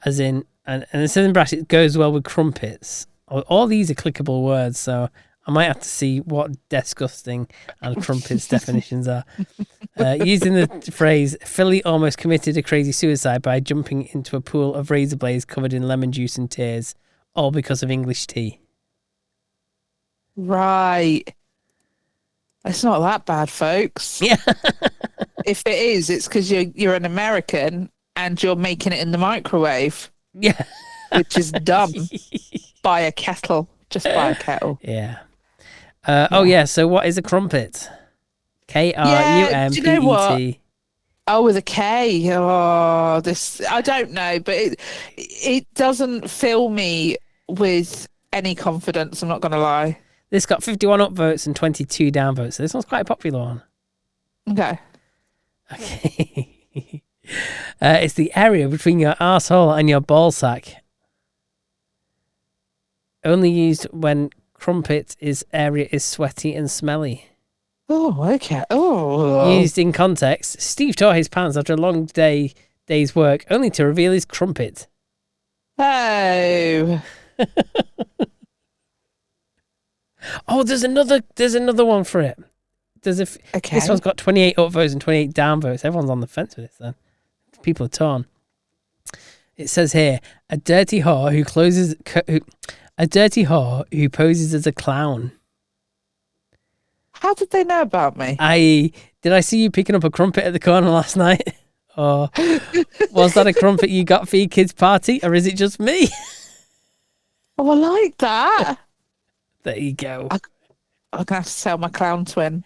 Speaker 1: as in, and it says in brackets, it goes well with crumpets. All these are clickable words, so I might have to see what disgusting and crumpets definitions are. Using the phrase, Philly almost committed a crazy suicide by jumping into a pool of razor blades covered in lemon juice and tears, all because of English tea.
Speaker 2: Right. It's not that bad, folks.
Speaker 1: Yeah.
Speaker 2: If it is, it's because you're an American and you're making it in the microwave.
Speaker 1: Yeah.
Speaker 2: Which is dumb. By a kettle. Just by a kettle.
Speaker 1: Yeah. Oh, yeah. So what is a crumpet? K-R-U-M-P-E-T.
Speaker 2: Do you know what? Oh, with a K. Oh, I don't know, but it doesn't fill me with any confidence. I'm not going to lie.
Speaker 1: This got 51 upvotes and 22 downvotes. So this one's quite a popular one.
Speaker 2: Okay.
Speaker 1: It's the area between your arsehole and your ballsack. Only used when area is sweaty and smelly.
Speaker 2: Oh, okay. Oh.
Speaker 1: Used in context, Steve tore his pants after a long day's work, only to reveal his crumpet.
Speaker 2: Oh.
Speaker 1: Oh, there's another one for it.
Speaker 2: Okay.
Speaker 1: This one's got 28 upvotes and 28 downvotes. Everyone's on the fence with this then. People are torn. It says here, a dirty whore who poses as a clown.
Speaker 2: How did they know about me?
Speaker 1: Did I see you picking up a crumpet at the corner last night? Or was that a crumpet you got for your kids' party? Or is it just me?
Speaker 2: Oh, I like that.
Speaker 1: There you go.
Speaker 2: I'm going to have to tell my clown twin.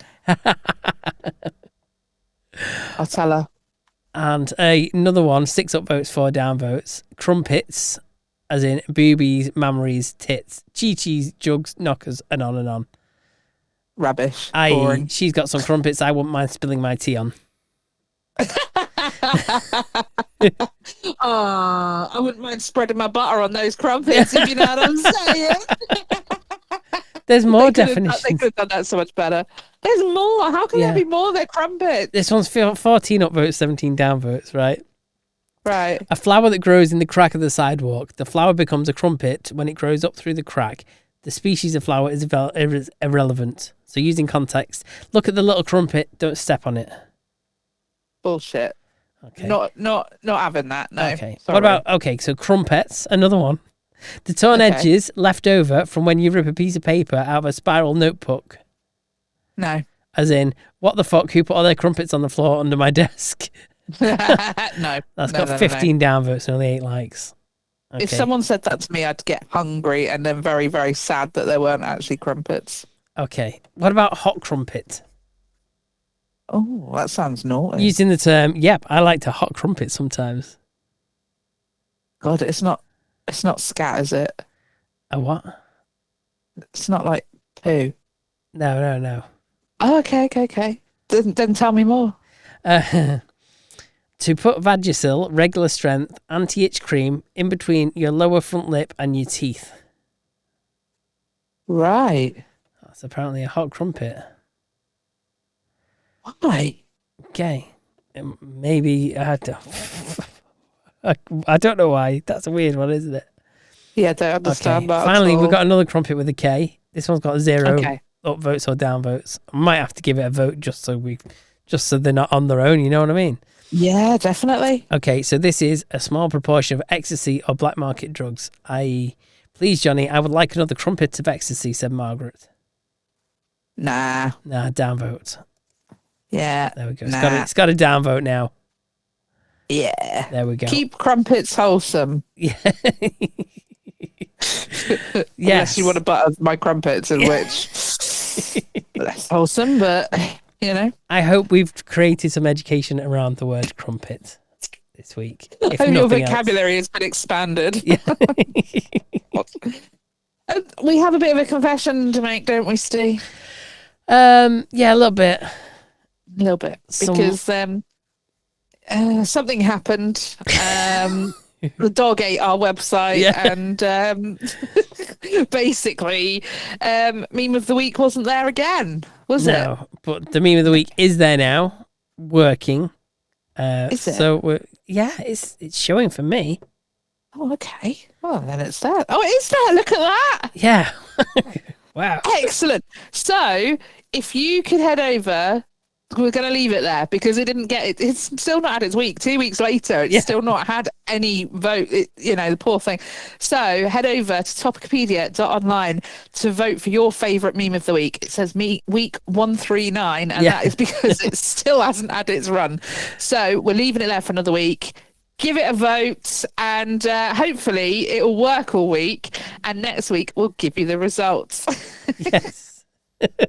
Speaker 2: I'll tell her.
Speaker 1: And another one, 6 upvotes, 4 downvotes. Crumpets, as in boobies, mammaries, tits, chi-chis, jugs, knockers, and on and on.
Speaker 2: Rubbish. Boring.
Speaker 1: She's got some crumpets I wouldn't mind spilling my tea on.
Speaker 2: I wouldn't mind spreading my butter on those crumpets, if you know what I'm saying.
Speaker 1: There's more definitions.
Speaker 2: They could have done that so much better. There's more. How can there be more? They're crumpets.
Speaker 1: This one's 14 upvotes, 17 downvotes, right?
Speaker 2: Right.
Speaker 1: A flower that grows in the crack of the sidewalk. The flower becomes a crumpet when it grows up through the crack. The species of flower is irrelevant. So using context, look at the little crumpet, don't step on it.
Speaker 2: Bullshit.
Speaker 1: Okay.
Speaker 2: Not having that, no.
Speaker 1: Okay.
Speaker 2: Sorry.
Speaker 1: What about, so crumpets, another one. The torn edges left over from when you rip a piece of paper out of a spiral notebook.
Speaker 2: No.
Speaker 1: As in, what the fuck, who put all their crumpets on the floor under my desk?
Speaker 2: No.
Speaker 1: That's got 15 downvotes and only 8 likes. Okay.
Speaker 2: If someone said that to me, I'd get hungry and then very, very sad that there weren't actually crumpets.
Speaker 1: Okay. What about hot crumpet?
Speaker 2: Oh, that sounds naughty.
Speaker 1: Using the term, yep, I like to hot crumpet sometimes.
Speaker 2: God, it's not scat, is it?
Speaker 1: A what?
Speaker 2: It's not like poo.
Speaker 1: No.
Speaker 2: Oh, okay. Then tell me more.
Speaker 1: To put Vagisil, regular strength, anti-itch cream in between your lower front lip and your teeth.
Speaker 2: Right.
Speaker 1: That's apparently a hot crumpet.
Speaker 2: Why?
Speaker 1: Okay. Maybe I don't know why. That's a weird one, isn't it?
Speaker 2: Yeah, I don't understand that.
Speaker 1: Finally,
Speaker 2: at all.
Speaker 1: we've got another crumpet with a K. This one's got 0
Speaker 2: Okay.
Speaker 1: up votes or down votes. I might have to give it a vote just so they're not on their own, you know what I mean?
Speaker 2: Yeah, definitely.
Speaker 1: Okay, so this is a small proportion of ecstasy or black market drugs, i.e., please, Johnny, I would like another crumpet of ecstasy, said Margaret.
Speaker 2: Nah,
Speaker 1: Down vote.
Speaker 2: yeah.
Speaker 1: There we go.
Speaker 2: Nah.
Speaker 1: It's got a down vote now.
Speaker 2: Yeah.
Speaker 1: There we go.
Speaker 2: Keep crumpets wholesome.
Speaker 1: Yeah.
Speaker 2: Unless
Speaker 1: Yes.
Speaker 2: you want to butter my crumpets, in which less wholesome, but you know.
Speaker 1: I hope we've created some education around the word crumpet this week. If
Speaker 2: Hope your
Speaker 1: nothing else.
Speaker 2: vocabulary has been expanded.
Speaker 1: Yeah.
Speaker 2: We have a bit of a confession to make, don't we, Steve?
Speaker 1: Yeah, a little bit.
Speaker 2: A little bit. Because something happened. The dog ate our website,
Speaker 1: Yeah.
Speaker 2: and basically, meme of the week wasn't there again, was it?
Speaker 1: No, but the meme of the week is there now, working.
Speaker 2: Is it?
Speaker 1: So it's showing for me.
Speaker 2: Oh, okay. Well, then it's there. Oh, it is there. Look at that.
Speaker 1: Yeah. Wow.
Speaker 2: Excellent. So, if you could head over, we're going to leave it there because it didn't get it. It's still not had its week. 2 weeks later, it's still not had any vote. The poor thing. So, head over to topicopedia.online to vote for your favourite meme of the week. It says week 139, and that is because it still hasn't had its run. So, we're leaving it there for another week. Give it a vote, and hopefully it will work all week. And next week we'll give you the results.
Speaker 1: Yes.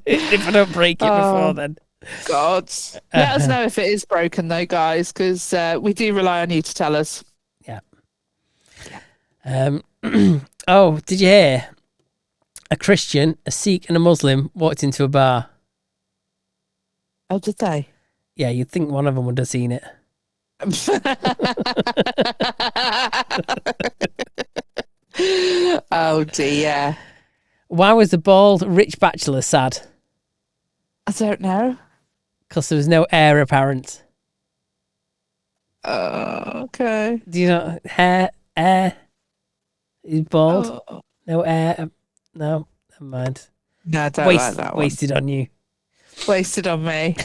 Speaker 1: If I don't break it before then.
Speaker 2: God, let us know if it is broken, though, guys, because we do rely on you to tell us.
Speaker 1: Yeah. Oh, did you hear? A Christian, a Sikh, and a Muslim walked into a bar.
Speaker 2: Oh, did they?
Speaker 1: Yeah, you'd think one of them would have seen it.
Speaker 2: Oh dear.
Speaker 1: Why was the bald rich bachelor sad?
Speaker 2: I don't know.
Speaker 1: Because there was no heir apparent.
Speaker 2: Okay.
Speaker 1: Do you know hair? He's bald.
Speaker 2: Oh.
Speaker 1: No heir. No, never mind.
Speaker 2: No, I don't like that one.
Speaker 1: Wasted on you.
Speaker 2: Wasted on me.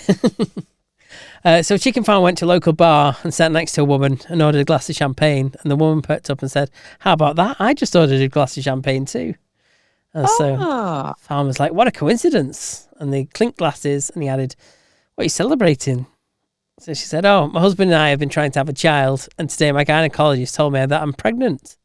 Speaker 1: So Chicken Farm went to a local bar and sat next to a woman and ordered a glass of champagne. And the woman perked up and said, "How about that? I just ordered a glass of champagne too." And so Farm was like, "What a coincidence." And they clinked glasses and he added, "What are you celebrating?" So she said, "Oh, my husband and I have been trying to have a child. And today my gynecologist told me that I'm pregnant."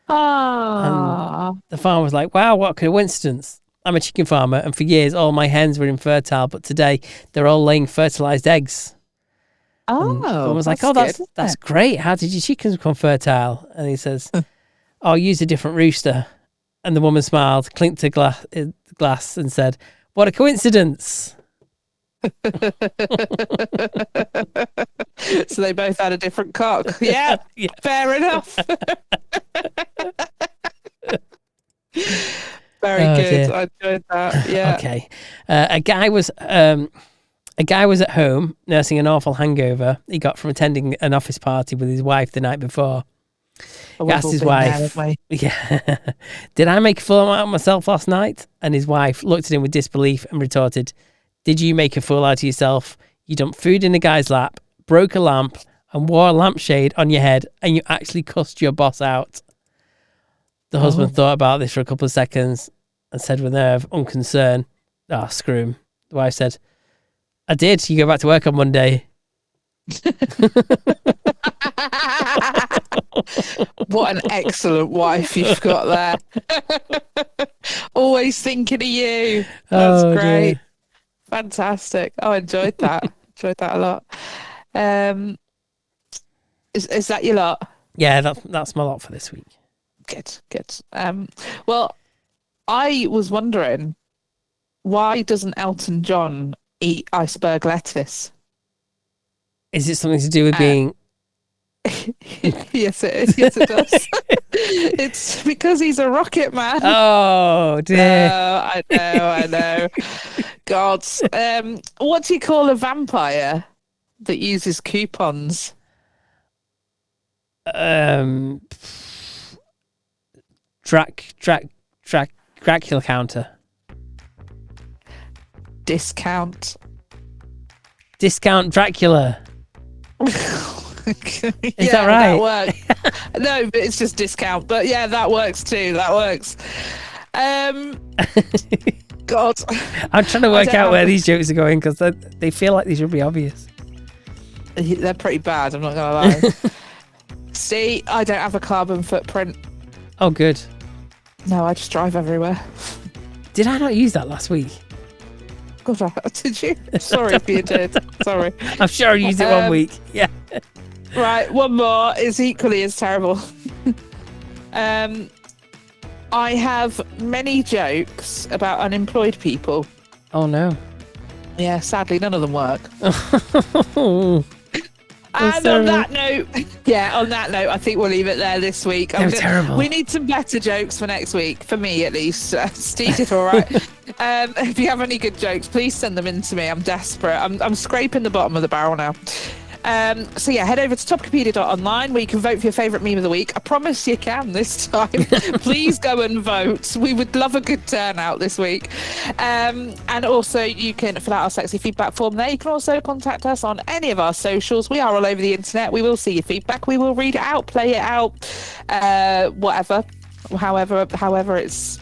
Speaker 1: And the farmer was like, "Wow, what a coincidence. I'm a chicken farmer, and for years all my hens were infertile, but today they're all laying fertilized eggs." And the woman was like, "Oh, that's great. How did your chickens become fertile?" And he says, "Oh, I used a different rooster." And the woman smiled, clinked her glass, and said, "What a coincidence."
Speaker 2: So they both had a different cock. Yeah, fair enough. Very good.
Speaker 1: Dear.
Speaker 2: I enjoyed that. Yeah.
Speaker 1: Okay. A guy was at home nursing an awful hangover he got from attending an office party with his wife the night before. He asked his wife, "Yeah, did I make a fool out of myself last night?" And his wife looked at him with disbelief and retorted, "Did you make a fool out of yourself? You dumped food in a guy's lap, broke a lamp, and wore a lampshade on your head, and you actually cussed your boss out." The husband thought about this for a couple of seconds and said with nerve, unconcern, "Ah, screw him." The wife said, "I did. You go back to work on Monday."
Speaker 2: What an excellent wife you've got there. Always thinking of you. That's great.
Speaker 1: Dear.
Speaker 2: Fantastic. I enjoyed that. Enjoyed that a lot. Is that your lot?
Speaker 1: Yeah, that's my lot for this week.
Speaker 2: Good. Well, I was wondering, why doesn't Elton John eat iceberg lettuce?
Speaker 1: Is it something to do with being...
Speaker 2: Yes, it is. Yes, it does. It's because he's a rocket man.
Speaker 1: Oh, dear.
Speaker 2: I know. God. What do you call a vampire that uses coupons?
Speaker 1: Dracula counter.
Speaker 2: Discount
Speaker 1: Dracula. Is that right?
Speaker 2: That works. No, but it's just discount. But yeah, that works too. That works. God.
Speaker 1: I'm trying to work out where these jokes are going because they feel like they should be obvious.
Speaker 2: They're pretty bad, I'm not going to lie. See, I don't have a carbon footprint.
Speaker 1: Oh, good.
Speaker 2: No, I just drive everywhere.
Speaker 1: Did I not use that last week?
Speaker 2: God, did you? Sorry if you did. Sorry.
Speaker 1: I'm sure I used it 1 week. Yeah.
Speaker 2: Right, one more is equally as terrible. I have many jokes about unemployed people.
Speaker 1: Oh, no.
Speaker 2: Yeah, sadly, none of them work.
Speaker 1: That's
Speaker 2: And
Speaker 1: terrible.
Speaker 2: on that note, I think we'll leave it there this week.
Speaker 1: They're terrible.
Speaker 2: We need some better jokes for next week, for me at least. Steve did all right. If you have any good jokes, please send them in to me. I'm desperate. I'm scraping the bottom of the barrel now. So yeah, head over to topicopedia.online where you can vote for your favourite meme of the week. I promise you can this time. Please go and vote. We would love a good turnout this week. And also you can fill out our sexy feedback form there. You can also contact us on any of our socials. We are all over the internet. We will see your feedback. We will read it out, play it out, whatever, however it's,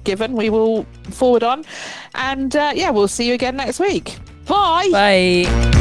Speaker 2: given, we will forward on. And yeah, we'll see you again next week. Bye.
Speaker 1: Bye.